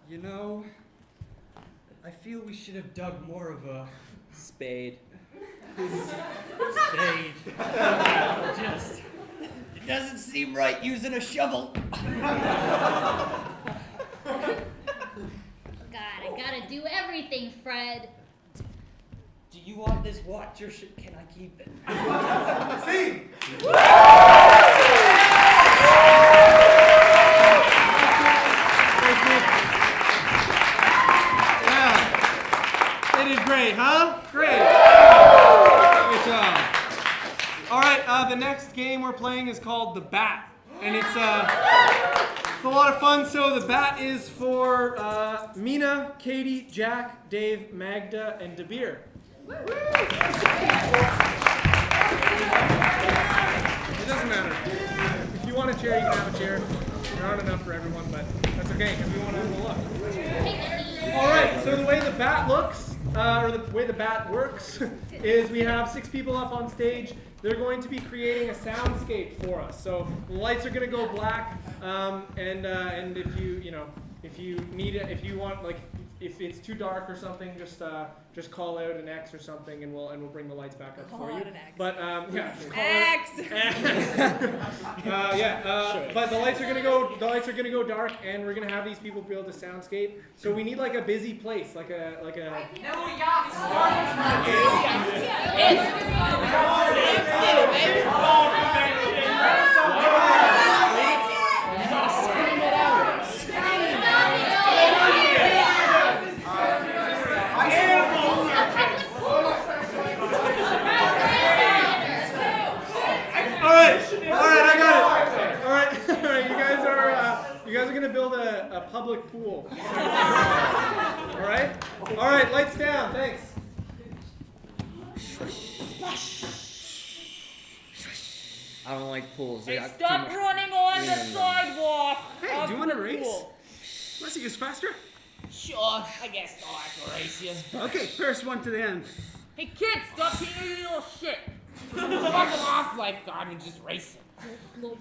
J: You know, I feel we should have dug more of a
F: Spade.
J: spade. Just,
D: It doesn't seem right using a shovel.
G: God, I gotta do everything, Fred.
D: Do you want this watch or can I keep it?
L: See?
A: Yeah. They did great, huh? Great. Good job. the next game we're playing is called the Bat, and it's a lot of fun. So the Bat is for Mina, Katie, Jack, Dave, Magda, and Dabir. It doesn't matter. If you want a chair, you can have a chair. There aren't enough for everyone, but that's okay because we want to have a look. All right, so the way the bat looks, or the way the bat works, is we have 6 people up on stage. They're going to be creating a soundscape for us. So the lights are going to go black, and if you need it, if you want, like, if it's too dark or something, just call out an X or something, and we'll bring the lights back up for you. But yeah,
H: X.
A: But the lights are gonna go dark, and we're gonna have these people build a soundscape. So we need like a busy place, like a. You guys are gonna build a public pool. All right, lights down. Thanks.
D: I don't like pools.
H: Hey, stop running on the sidewalk.
J: Hey, do you want to race? Let's see who's faster.
H: Sure, I guess I can race you.
J: Okay, first one to the end.
H: Hey kids, stop being a little shit. Fuck off, lifeguard, and just race it. Mommy,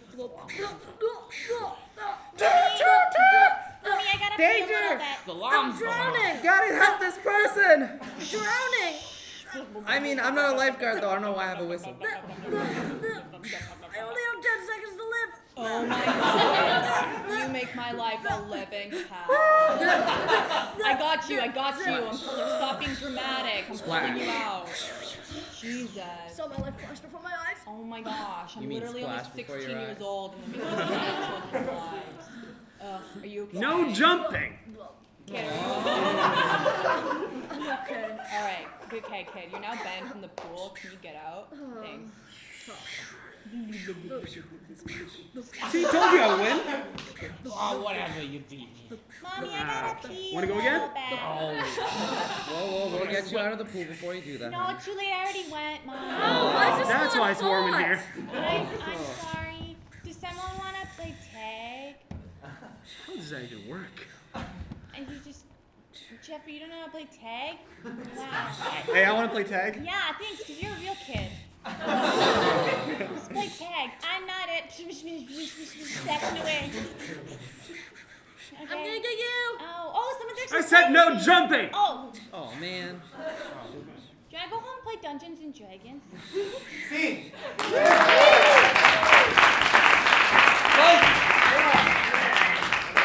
H: I gotta pee a little bit. The alarm's
D: drowning. Gotta help this person.
B: Drowning.
D: I mean, I'm not a lifeguard though. I don't know why I have a whistle.
B: I only have 10 seconds to live.
M: Oh my God. You make my life a living hell. I got you. Stop being dramatic. I'm pulling you out. Jesus.
B: Saw my life flash before my eyes.
M: Oh my gosh. I'm literally only 16
D: your
M: years
D: eyes?
M: old and I'm making children's lives. Are you okay?
J: No jumping.
M: Kid.
B: I'm okay.
M: Alright. Okay, kid. You're now banned from the pool. Can you get out? Thanks.
J: See, told you I would win.
H: Oh, whatever, you beat me.
M: Mommy, I gotta pee.
J: Wanna go again?
D: Whoa, we'll get you out of the pool before you do that.
M: No, too late. I already went, Mom.
J: That's why it's warm in here.
M: I'm sorry. Does someone want to play tag?
J: How does that even work?
M: And you just... Jeffrey, you don't know how to play tag? Wow.
J: Hey, I want to play tag.
M: Yeah, thanks, because you're a real kid. Let's play tag. I'm not it. Second away. Okay.
B: I'm gonna get you.
M: Oh, someone's actually
J: I said no
M: playing.
J: jumping.
M: Oh.
D: Oh man.
M: Do I go home and play Dungeons and Dragons?
A: See.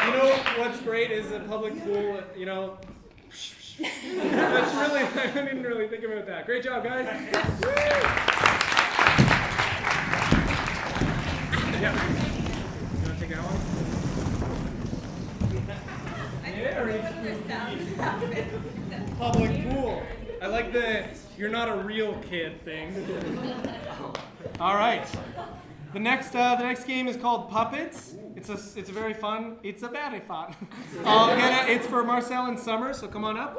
A: You know what's great is a public pool. You know. That's really. I didn't really think about that. Great job, guys. Yeah. You want to take that one? Public pool. I like the "you're not a real kid" thing. All right. The next game is called Puppets. It's very fun. It's very fun. It's for Marcel and Summer, so come on up.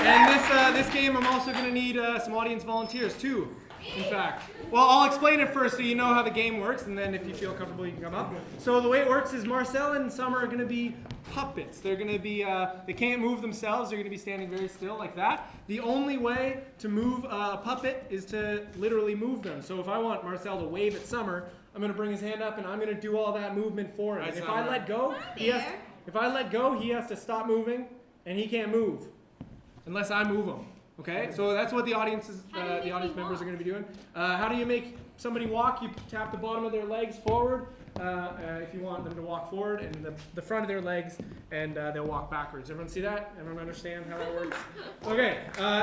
A: And this game, I'm also going to need some audience volunteers too. In fact, well, I'll explain it first so you know how the game works, and then if you feel comfortable, you can come up. So the way it works is Marcel and Summer are going to be puppets. They're going to be, they can't move themselves. They're going to be standing very still like that. The only way to move a puppet is to literally move them. So if I want Marcel to wave at Summer, I'm going to bring his hand up and I'm going to do all that movement for him. And if I let go, he has to stop moving, and he can't move unless I move him. Okay, so that's what the audience members are going to be doing. How do you make somebody walk? You tap the bottom of their legs forward if you want them to walk forward, and the front of their legs, and they'll walk backwards. Everyone see that? Everyone understand how that works? Okay,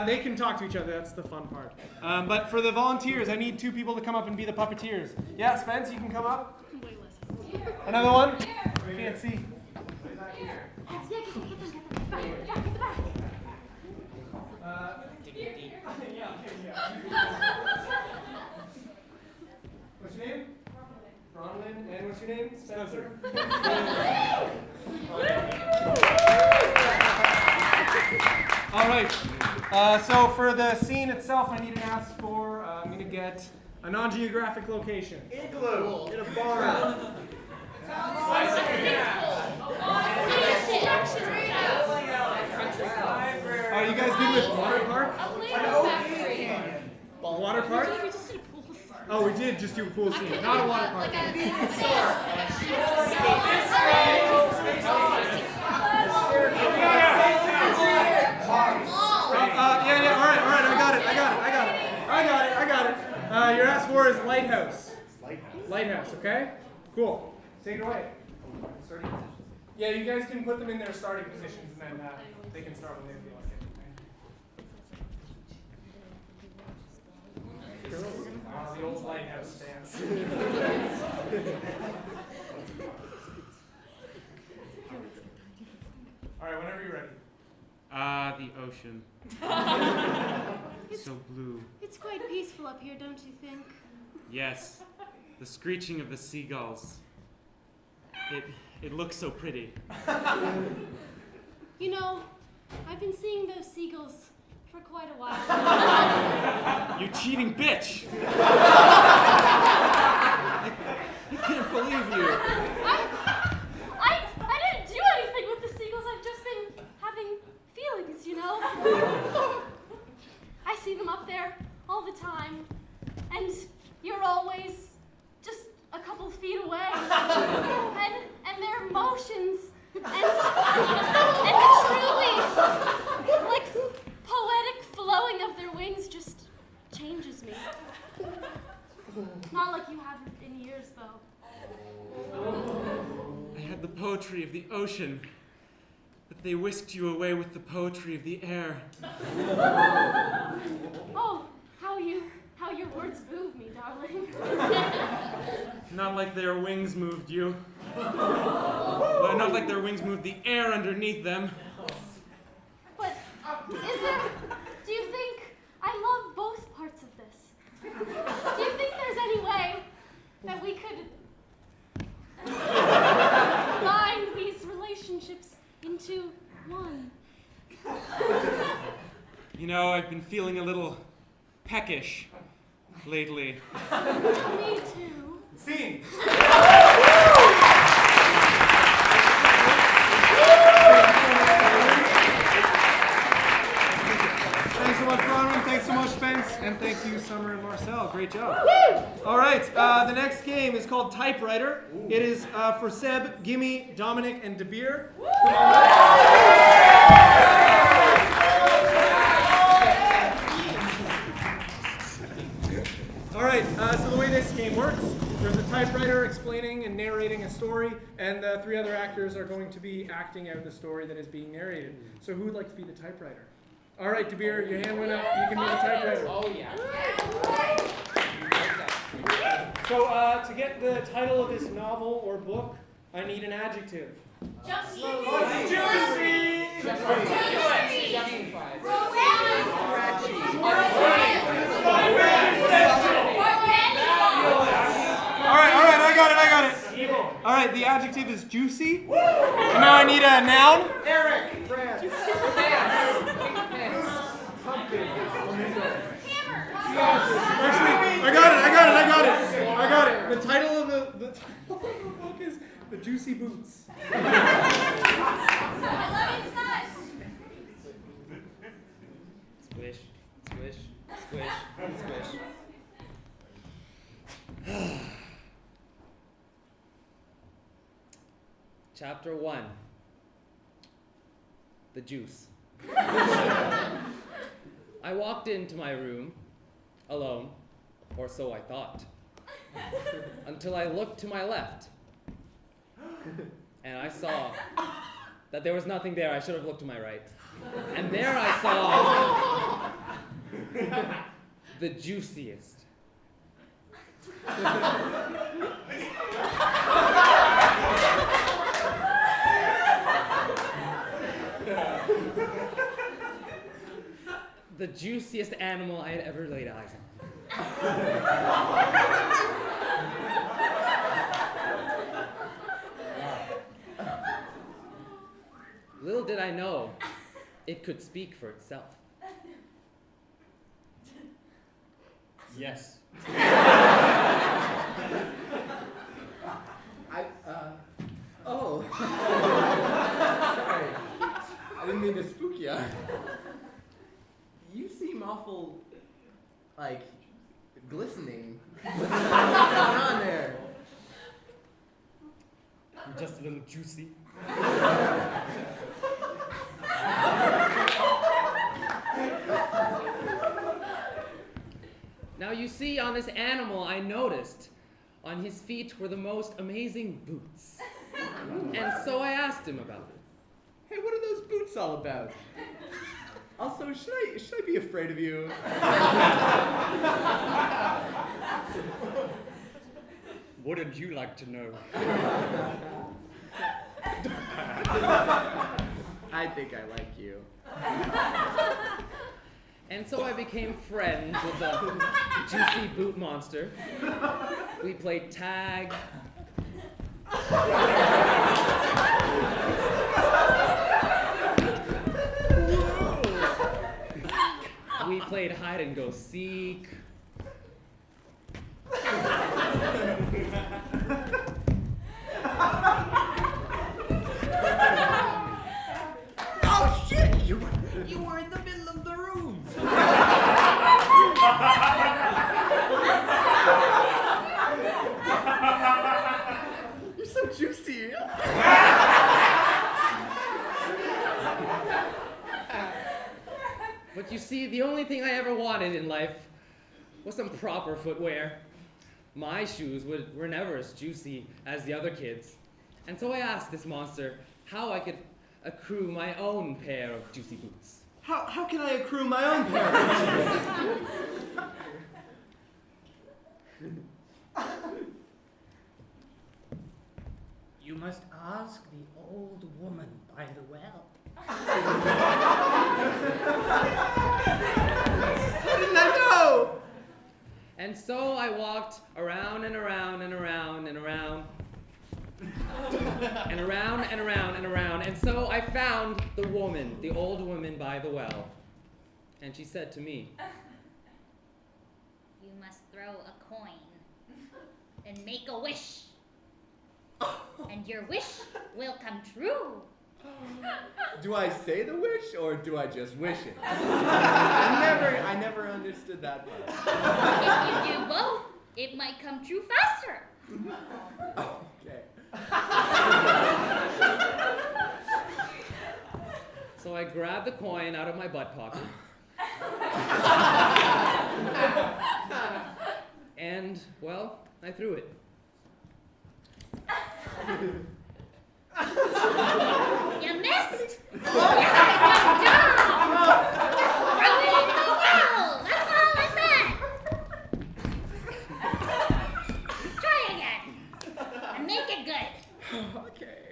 A: they can talk to each other. That's the fun part. But for the volunteers, I need 2 people to come up and be the puppeteers. Yeah, Spence, you can come up. Another one? I can't see. What's your name? Bronwyn. And what's your name? Spencer. All right. So for the scene itself, I need to ask for. I'm going to get a non-geographic location.
L: Igloo.
A: In a barn. Are you guys good with water park? Water park? Oh, we did just do a pool scene, not a water park.
B: Like
A: Yeah, all right, I got it. Your asked for is lighthouse. Lighthouse, okay? Cool. Take it away. Yeah, you guys can put them in their starting positions, and then they can start when they feel like it. The old lighthouse dance. All right, whenever you're ready.
E: The ocean. So blue.
B: It's quite peaceful up here, don't you think?
E: Yes. The screeching of the seagulls. It looks so pretty.
B: You know, I've been seeing those seagulls for quite a while.
E: You cheating bitch! I can't believe you.
B: I didn't do anything with the seagulls. I've just been having feelings, you know? I see them up there all the time, and you're always just a couple feet away. And their motions and the truly like poetic flowing of their wings just changes me. Not like you haven't in years, though.
E: I had the poetry of the ocean, but they whisked you away with the poetry of the air.
B: Oh, how your words move me, darling.
E: Not like their wings moved you. Well, not like their wings moved the air underneath them.
B: But do you think I love both parts of this? Do you think there's any way that we could combine these relationships into one?
E: You know, I've been feeling a little peckish lately.
B: Me too.
A: Scene. Thanks so much, Bronwyn. Thanks so much, Spence. And thank you, Summer and Marcel. Great job. All right, the next game is called Typewriter. It is for Seb, Gimme, Dominic, and DeBeer. All right, so the way this game works, there's a typewriter explaining and narrating a story, and the three other actors are going to be acting out the story that is being narrated. So who would like to be the typewriter? All right, DeBeer, your hand went up. You can be the typewriter.
E: Oh, yeah.
A: So to get the title of this novel or book, I need an adjective.
B: Juicy.
A: All right, I got it. All right, the adjective is juicy. And now I need a noun.
L: Eric. Fred.
A: Actually, I got it. The title of the book is The Juicy Boots.
E: Squish, squish, squish, squish. Chapter 1. The juice. I walked into my room, alone, or so I thought, until I looked to my left, and I saw that there was nothing there. I should have looked to my right. And there I saw the juiciest. the juiciest animal I had ever laid eyes on. Little did I know, it could speak for itself.
F: Yes.
D: Oh. Sorry. I didn't mean to spook you. You seem awful, like, glistening. What's going on there?
E: I'm just a little juicy. Now you see, on this animal, I noticed on his feet were the most amazing boots. And so I asked him about it.
D: Hey, what are those boots all about? Also, should I be afraid of you?
J: Wouldn't you like to know?
D: I think I like you.
E: And so I became friends with the juicy boot monster. We played tag. We played hide and go seek.
D: Oh shit! You were in the middle of the room. You're so juicy.
E: But you see, the only thing I ever wanted in life was some proper footwear. My shoes were never as juicy as the other kids. And so I asked this monster how I could accrue my own pair of juicy boots.
D: How can I accrue my own pair of shoes?
N: You must ask the old woman by the well.
D: How didn't I know?
E: And so I walked around and around and around and around and around and around and around. And so I found the woman, the old woman by the well. And she said to me,
G: You must throw a coin and make a wish. And your wish will come true.
D: Do I say the wish or do I just wish it? I never understood that part.
G: If you do both, it might come true faster.
D: Okay.
E: So I grabbed the coin out of my butt pocket. And, well, I threw it.
G: You missed! Good job! Throw it in the well! That's all I said! Try again! And make it good!
D: Okay.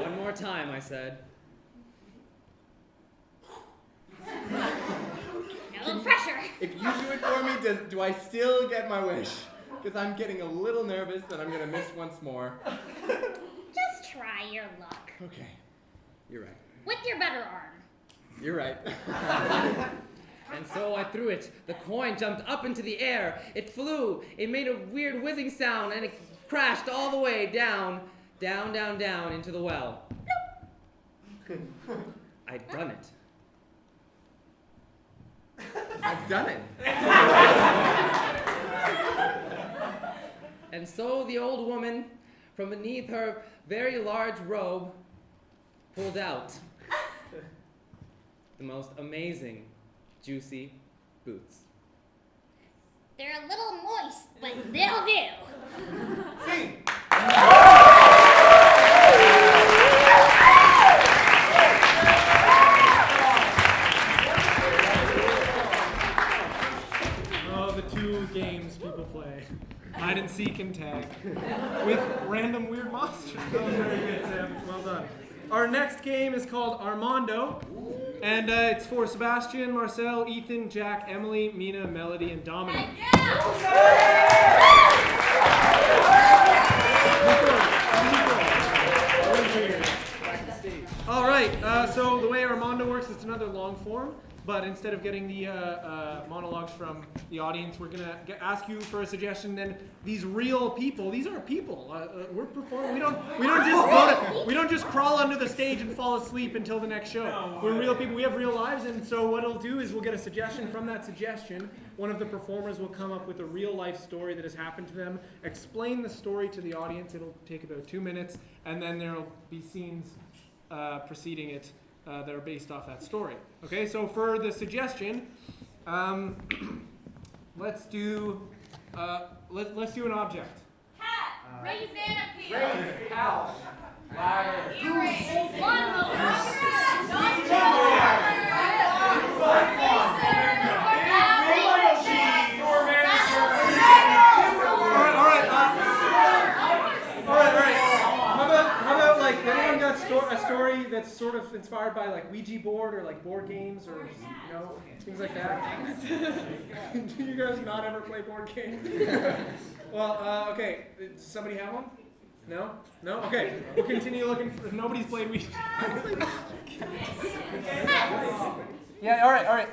E: One more time, I said.
G: No pressure!
D: If you do it for me, do I still get my wish? Because I'm getting a little nervous that I'm going to miss once more.
G: Just try your luck.
D: Okay. You're right.
G: With your better arm.
D: You're right.
E: And so I threw it. The coin jumped up into the air. It flew. It made a weird whizzing sound, and it crashed all the way down, down, down, down into the well. I'd done it.
D: I've done it.
E: And so the old woman, from beneath her very large robe, pulled out the most amazing, juicy boots.
G: They're a little moist, but they'll do.
D: Sing!
A: Oh, the two games people play. Hide and seek and tag. With random weird monsters. That was very good, Sam. Well done. Our next game is called Armando, and it's for Sebastian, Marcel, Ethan, Jack, Emily, Mina, Melody, and Dominic. All right, so the way Armando works, it's another long form, but instead of getting the monologues from the audience, we're gonna ask you for a suggestion. Then these real people, these are people. We're performing. We don't just crawl under the stage and fall asleep until the next show. We're real people. We have real lives, and so what it'll do is we'll get a suggestion. From that suggestion, one of the performers will come up with a real life story that has happened to them. Explain the story to the audience. It'll take about 2 minutes, and then there'll be scenes preceding it that are based off that story. Okay, so for the suggestion, let's do an object.
G: Cat. Raisin appeal.
L: Raven. Cow. Ladder.
G: Earrings. Lawnmower.
A: How about like anyone got a story that's sort of inspired by like Ouija board or like board games or things like that? Do you guys not ever play board games? Well, okay. Does somebody have one? No? No? Okay. We'll continue looking for. Nobody's played Ouija. Yeah. All right.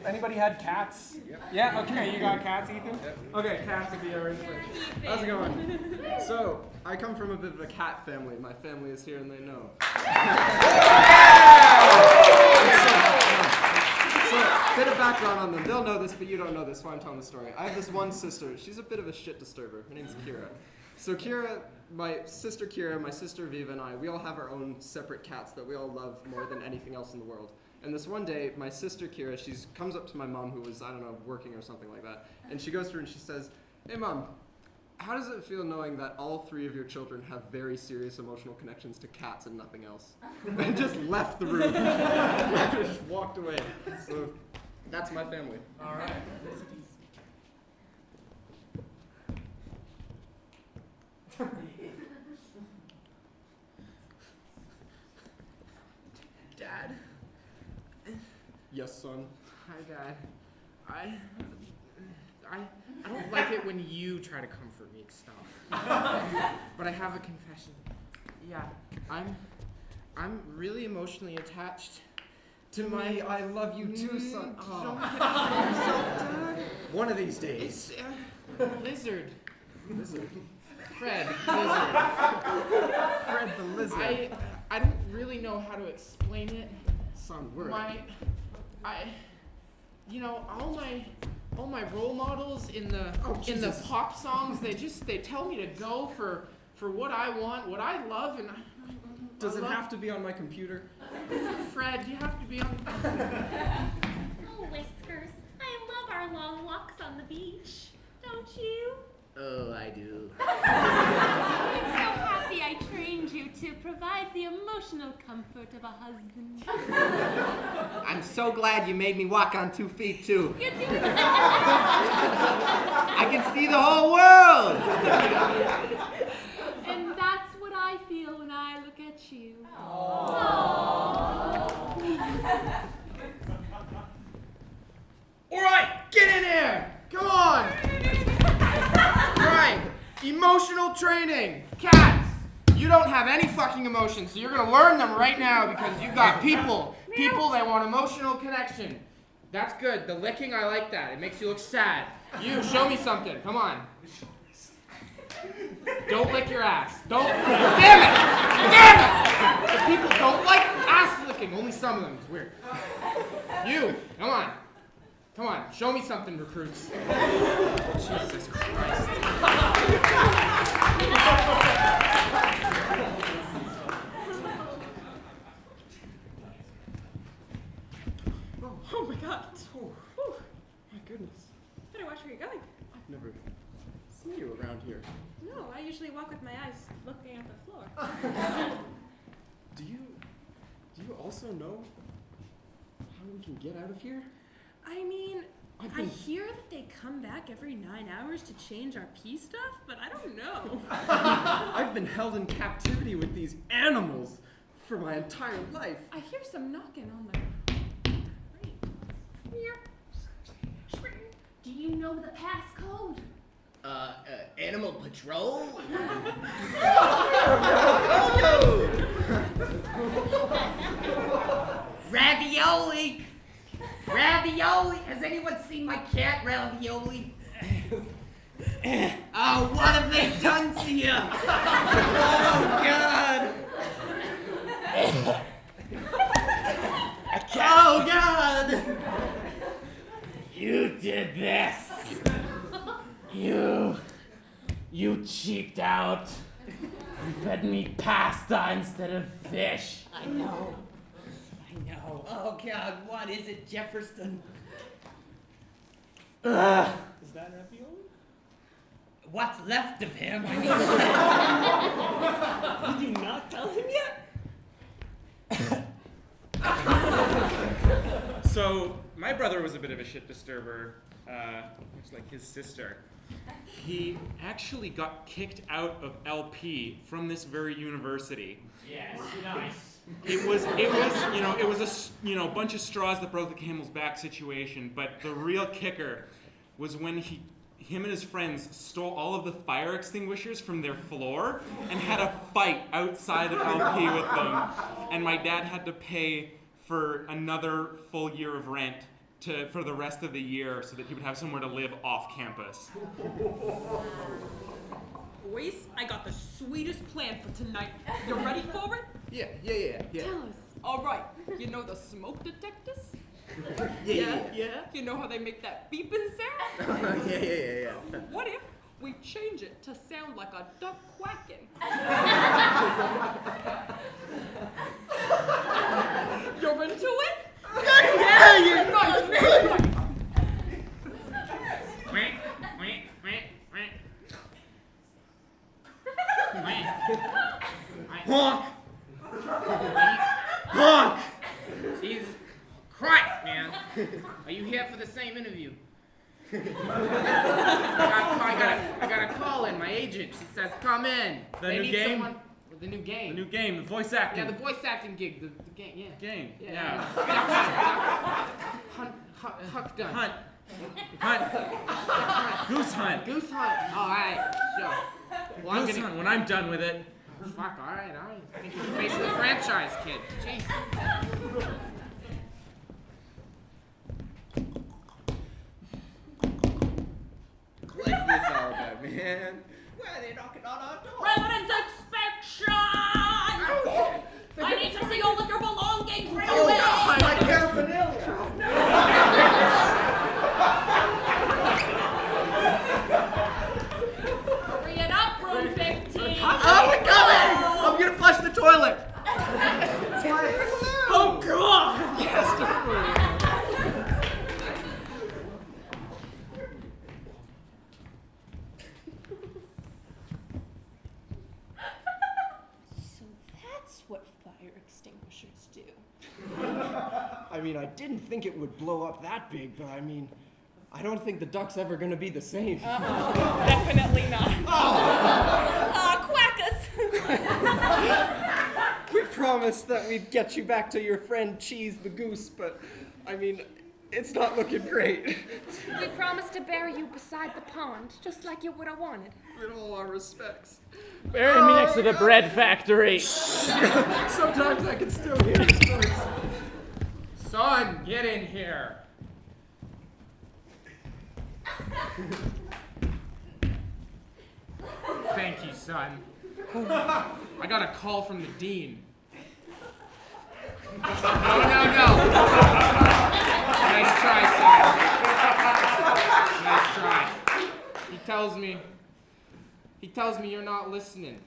A: Anybody had cats? Yeah. Okay. You got cats, Ethan? Okay. Cats would be our inspiration. How's it going?
C: So, I come from a bit of a cat family. My family is here and they know. So, bit of background on them. They'll know this, but you don't know this, so I'm telling the story. I have this one sister. She's a bit of a shit disturber. Her name's Kira. So Kira, my sister Viva, and I, we all have our own separate cats that we all love more than anything else in the world. And this one day, my sister Kira, she comes up to my mom who was, I don't know, working or something like that. And she goes to her and she says, "Hey mom, how does it feel knowing that all 3 of your children have very serious emotional connections to cats and nothing else?" And just left the room. Just walked away. So that's my family.
A: All right.
E: Dad?
C: Yes, son.
E: Hi, Dad. I don't like it when you try to comfort me and stuff. But I have a confession. Yeah, I'm really emotionally attached to my.
C: I love you too, son.
E: Don't get mad at yourself, Dad.
C: One of these days.
E: It's Lizard.
C: Lizard.
E: Fred. Lizard.
C: Fred the lizard.
E: I don't really know how to explain it.
C: Son, we're all my role models in the pop songs, they tell me to go for what I want, what I love, and
A: Does it have to be on my computer?
E: Fred, you have to be on.
H: Oh, Whiskers, I love our long walks on the beach. Don't you?
D: Oh, I do.
H: I'm so happy I trained you to provide the emotional comfort of a husband.
D: I'm so glad you made me walk on 2 feet, too.
H: You do?
D: I can see the whole world!
H: And that's what I feel when I look at you.
E: All right, get in there! Come on! All right, emotional training. Cats, you don't have any fucking emotions, so you're gonna learn them right now because you've got people that want emotional connection. That's good. The licking, I like that. It makes you look sad. You, show me something. Come on. Don't lick your ass. Don't. Damn it! Damn it! The people don't like ass licking. Only some of them. It's weird. You, come on. Come on, show me something, recruits. Jesus Christ.
K: Oh my god.
C: Oh, my goodness.
K: Better watch where you're going.
C: I've never seen you around here.
K: No, I usually walk with my eyes looking at the floor.
C: Do you also know how we can get out of here?
K: I mean, I hear that they come back every 9 hours to change our pee stuff, but I don't know.
C: I've been held in captivity with these animals for my entire life.
K: I hear some knocking on the.
B: Do you know the passcode?
D: Animal Patrol? Ravioli! Ravioli! Has anyone seen my cat, Ravioli? Oh, what have they done to you? Oh, God! Oh, God!
E: You did this. You cheaped out. You fed me pasta instead of fish.
D: I know. Oh, God, what is it, Jefferson?
E: Is that ravioli?
D: What's left of him?
E: Did you not tell him yet?
A: So, my brother was a bit of a shit disturber, much like his sister. He actually got kicked out of LP from this very university.
E: Yes, nice.
A: It was a bunch of straws that broke the camel's back situation. But the real kicker was when him and his friends stole all of the fire extinguishers from their floor and had a fight outside of LP with them. And my dad had to pay for another full year of rent for the rest of the year so that he would have somewhere to live off campus.
K: Boys, I got the sweetest plan for tonight. You ready for it?
C: Yeah.
K: Tell us. All right. You know the smoke detectors?
C: Yeah.
K: You know how they make that beeping sound?
C: Yeah.
K: What if we change it to sound like a duck quacking? You're into it?
C: Yeah, you're
K: nice.
E: Honk! Honk! Jesus Christ, man. Are you here for the same interview? I got a call in. My agent, she says, come in.
A: The new game?
E: The new game.
A: The new game, the voice acting.
E: Yeah, the voice acting gig. The game, yeah.
A: Game,
E: Yeah. Huck done.
A: Hunt. Goose hunt.
E: Goose hunt. All right, sure. Well,
A: Goose hunt when I'm done with it.
E: Fuck, all right. I think you're the face of the franchise, kid. Jeez.
D: What's this all about, man? Why are they knocking on our door?
K: Resident inspection! I need to see all of your belongings right
D: Oh,
K: away!
D: God, my paraphernalia!
K: Hurry it up, room 15!
C: Oh, we're going! I'm gonna flush the toilet!
K: Oh, God!
C: Yes, definitely.
M: So that's what fire extinguishers do.
C: I mean, I didn't think it would blow up that big, but I mean, I don't think the duck's ever gonna be the same.
M: Definitely not. Quackers!
C: We promised that we'd get you back to your friend Cheese the Goose, but I mean, it's not looking great.
B: We promised to bury you beside the pond, just like you would have wanted.
C: In all our respects.
E: Bury me next to the bread factory.
C: Sometimes I can still hear his voice.
E: Son, get in here. Thank you, son. I got a call from the dean. No. Nice try, son. Nice try. He tells me you're not listening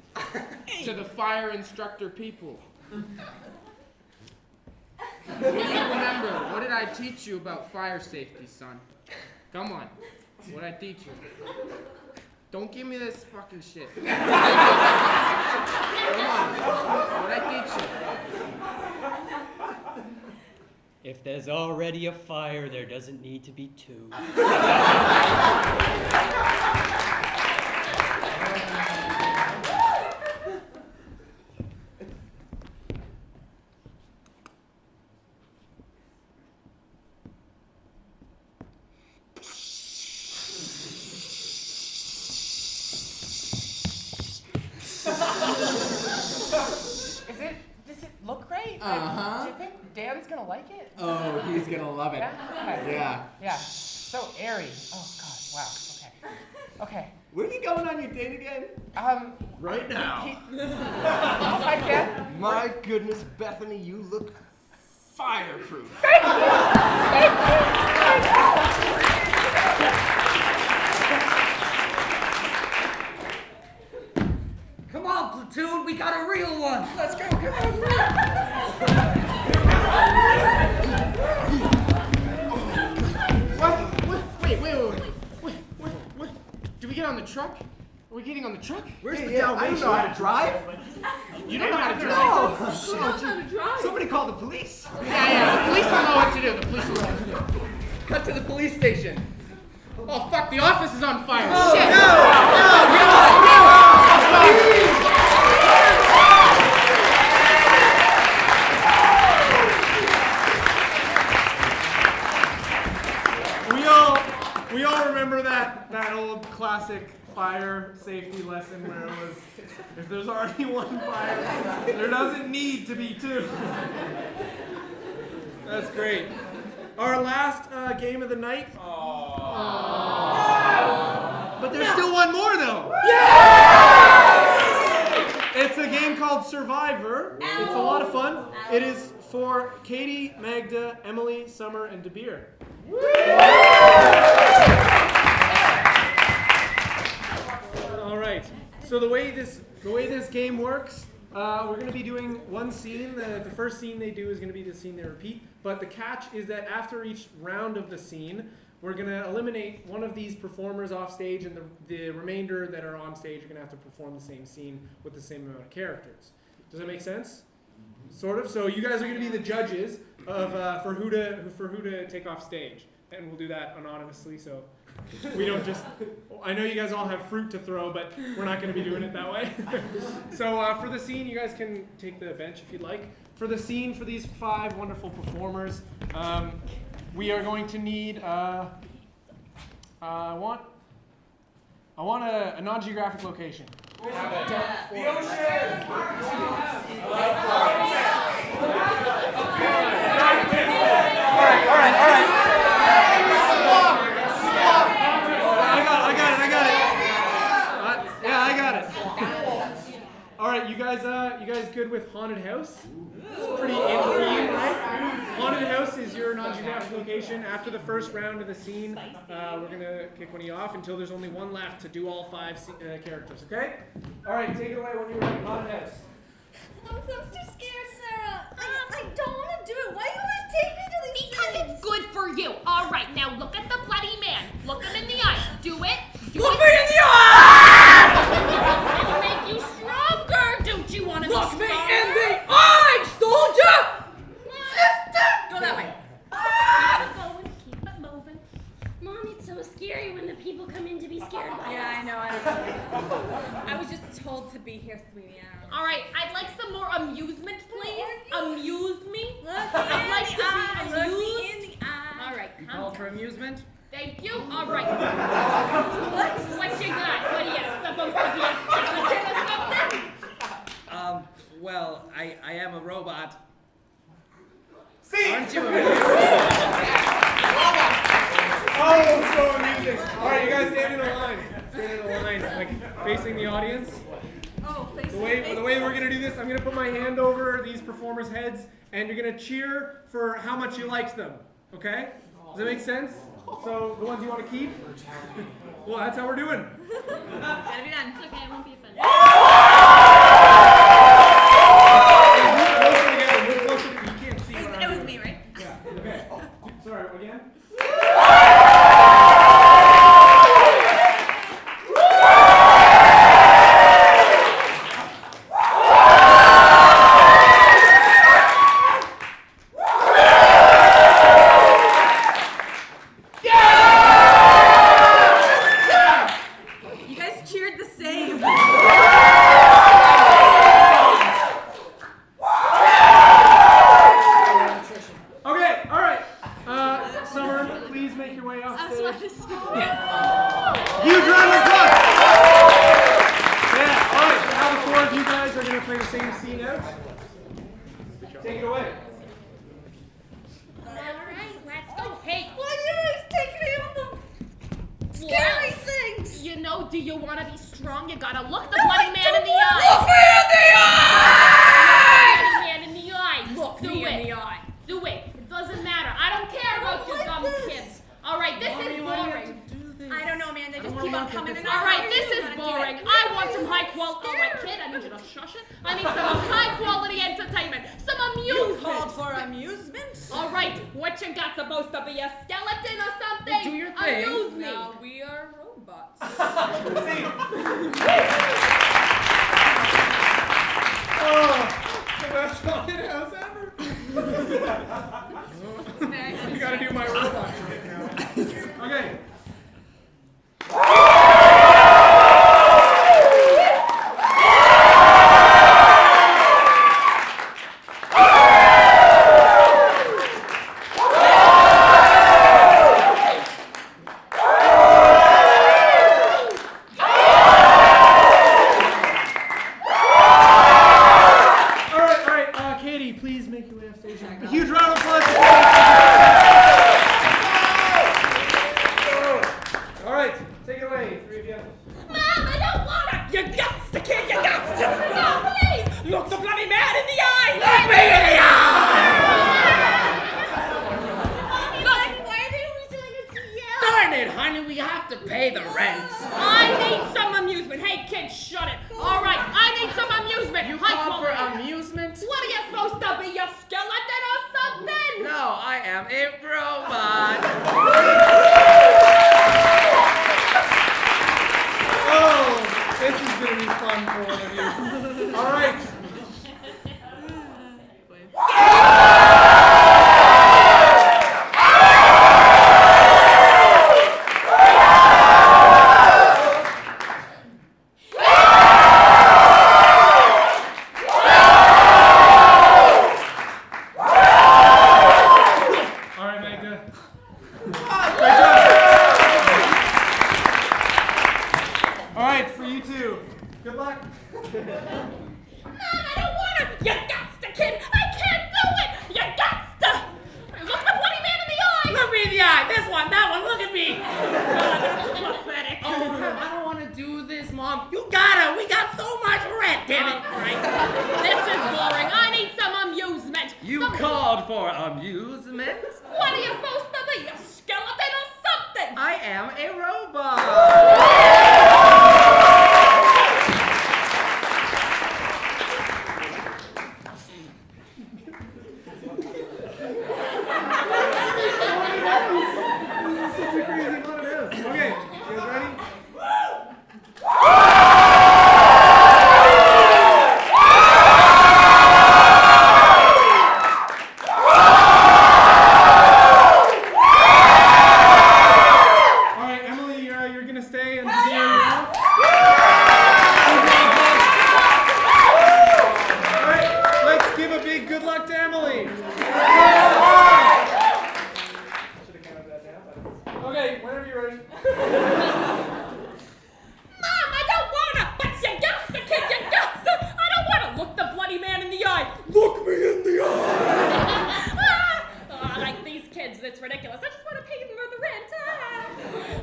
E: to the fire instructor people. Remember, what did I teach you about fire safety, son? Come on. What did I teach you? Don't give me this fucking shit. Come on. What did I teach you?
N: If there's already a fire, there doesn't need to be two.
D: Uh-huh.
O: Do you think Dan's gonna like it?
D: Oh, he's gonna love it.
O: Yeah. Yeah. So airy. Oh God. Wow. Okay.
C: Where are you going on your date again?
J: Right now.
O: Hi, Ken.
C: My goodness, Bethany, you look fireproof.
N: Come on, platoon, we got a real one.
O: Let's go. Come on.
E: Wait. Do we get on the truck? Are we getting on the truck?
C: Where's the Dalmatian? I don't know how to drive.
E: You don't know how to drive?
C: Somebody call the police.
E: Yeah. The police will know what to do.
C: Cut to the police station.
E: Oh, fuck, the office is on fire.
C: Oh,
E: Shit. We all remember that old classic fire safety lesson where it was, if there's already one fire, there doesn't need to be two. That's great. Our last game of the night. But there's still one more though. It's a game called Survivor. It's a lot of fun. It is for Katie, Magda, Emily, Summer, and DeBeer. All right. So the way this game works, we're going to be doing one scene. The first scene they do is going to be the scene they repeat. But the catch is that after each round of the scene, we're going to eliminate one of these performers off stage, and the remainder that are on stage are going to have to perform the same scene with the same amount of characters. Does that make sense? Sort of. So you guys are going to be the judges of for who to take off stage, and we'll do that anonymously. So we don't just. I know you guys all have fruit to throw, but we're not going to be doing it that way. So for the scene, you guys can take the bench if you'd like. For the scene, for these 5 wonderful performers, we are going to need. I want a non-geographic location.
L: The ocean!
E: All right. I got it. All right, you guys good with haunted house? It's pretty in theme, right? Haunted house is your non-geographic location. After the first round of the scene, we're gonna kick one of you off until there's only one left to do all 5 characters. Okay? All right, take it away when you're ready. Haunted house.
B: I'm too scared, Sarah. I don't want to do it. Why do you always take me to these
H: Because
B: things?
H: it's good for you. All right, now look at the bloody man. Look him in the eye. Do it.
N: Look me in the eye!
H: It'll make you stronger. Don't you want to be
N: Look
H: stronger?
N: me in the eye, soldier!
H: Go that way. Keep it moving. Mom, it's so scary when the people come in to be scared by us.
P: Yeah, I know. I was just told to be here, sweetie.
H: All right, I'd like some more amusement, please. Amuse me.
P: Look
H: I'd like
P: me
H: to
P: in the eye.
H: be
P: Look
H: amused.
P: me in the eye.
H: All right,
N: You
H: come
N: called for amusement?
H: Thank you. All right. What you got? What are you supposed to be a skeleton or something?
N: Well, I am a robot.
L: See?
N: Aren't you a
E: Oh, so amusing. All right, you guys stand in a line. Stand in a line, like facing the audience.
P: Oh, thanks.
E: The way we're gonna do this, I'm gonna put my hand over these performers' heads, and you're gonna cheer for how much you liked them. Okay? Does that make sense? So the ones you want to keep? Well, that's how we're doing.
P: Gotta be done.
H: Okay, it won't be fun.
E: You can't see.
P: It was me, right?
E: Yeah. Okay. Sorry. Again.
P: You guys cheered the same.
A: Take it away.
G: Alright, let's go. Hey,
B: Why do you always take me on the scary things? You know, do you want to be strong? You gotta look the bloody man in the eye.
M: Look me in the eye!
B: Man in the eye.
P: Look
B: Do
P: me
B: it.
P: in the eye.
B: Do it. It doesn't matter. I don't care about your dumb kids. All right, this is boring.
P: I don't know, man. They just keep on coming.
B: All right, this is boring. I want some high quality. All right, kid, I need you to shush it. I need some high quality entertainment, some amusement.
P: You called for amusement?
B: All right, what you got? Supposed to be a skeleton or something?
M: Do your thing.
B: Amuse me.
P: Now we are robots.
A: Oh, the best haunted house ever. I gotta do my robot trick now. Okay. Katie, please make your way off stage. A huge round of applause. All right, take it away, three of you.
P: Mom, I don't wanna! You got to, kid, you got to! No, please! Look the bloody man in the eye! Look me in the eye!
B: Look, why are they always doing it to yell?
D: Darn it, honey, we have to pay the rent.
B: I need some amusement. Hey, kids, shut it. All right, I need some amusement.
D: You
B: High
D: call for
B: quality.
D: amusement?
B: What are you supposed to be, a skeleton or something?
D: No, I am a robot.
A: Oh, this is gonna be fun for one of you. All right. All right, Magda. Great job. All right, for you two. Good luck.
P: Mom, I don't wanna! You got to, kid! I can't do it! You got to! Look the bloody man in the eye!
D: Look me in the eye. This one, that one, look at me.
P: Pathetic.
D: Oh, I don't want to do this, Mom. You gotta. We got so much rent, damn it.
B: This is boring. I need some amusement.
D: You called for amusement?
B: What are you supposed to be, a skeleton or something?
D: I am a robot.
A: Okay, you guys ready? All right, Emily, you're gonna stay and be your mouth. All right, let's give a big good luck to Emily. Okay, whenever you're ready.
P: Mom, I don't wanna! But you got to, kid, you got to! I don't wanna look the bloody man in the eye!
A: Look me in the eye.
B: Like these kids, it's ridiculous. I just want to pay them the rent.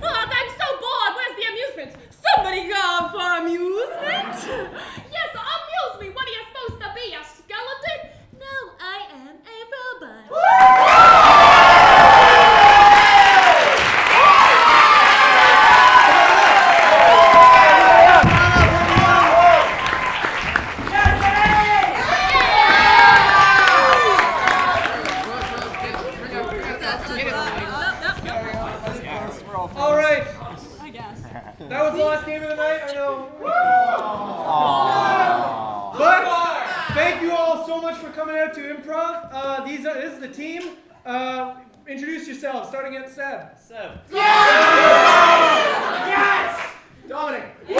B: I'm so bored. Where's the amusement? Somebody go for amusement? Yes, amuse me. What are you supposed to be, a skeleton? No, I am a robot.
A: All right.
K: I guess.
A: That was the last game of the night. I know. But thank you all so much for coming out to improv. This is the team. Introduce yourselves, starting at Seb. Seb. Yes! Dominic. Melody.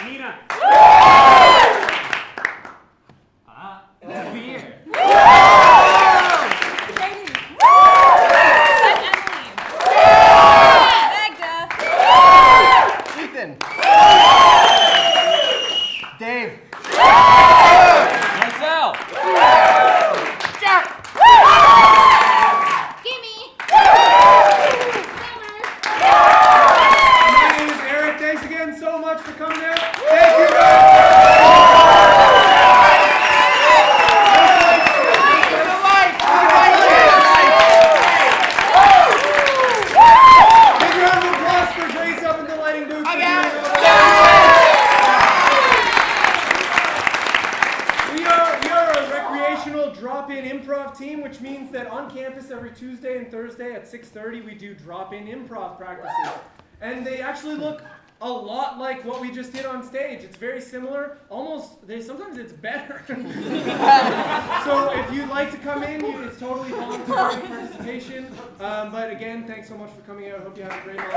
A: Nina. Beer.
C: Ethan. Dave.
A: come now? Thank you guys! Big round of applause for Grace up in the lighting booth. We are a recreational drop-in improv team, which means that on campus every Tuesday and Thursday at 6:30 we do drop-in improv practices. And they actually look a lot like what we just did on stage. It's very similar, sometimes it's better. So if you'd like to come in, it's totally voluntary participation. But again, thanks so much for coming out. I hope you have a great night.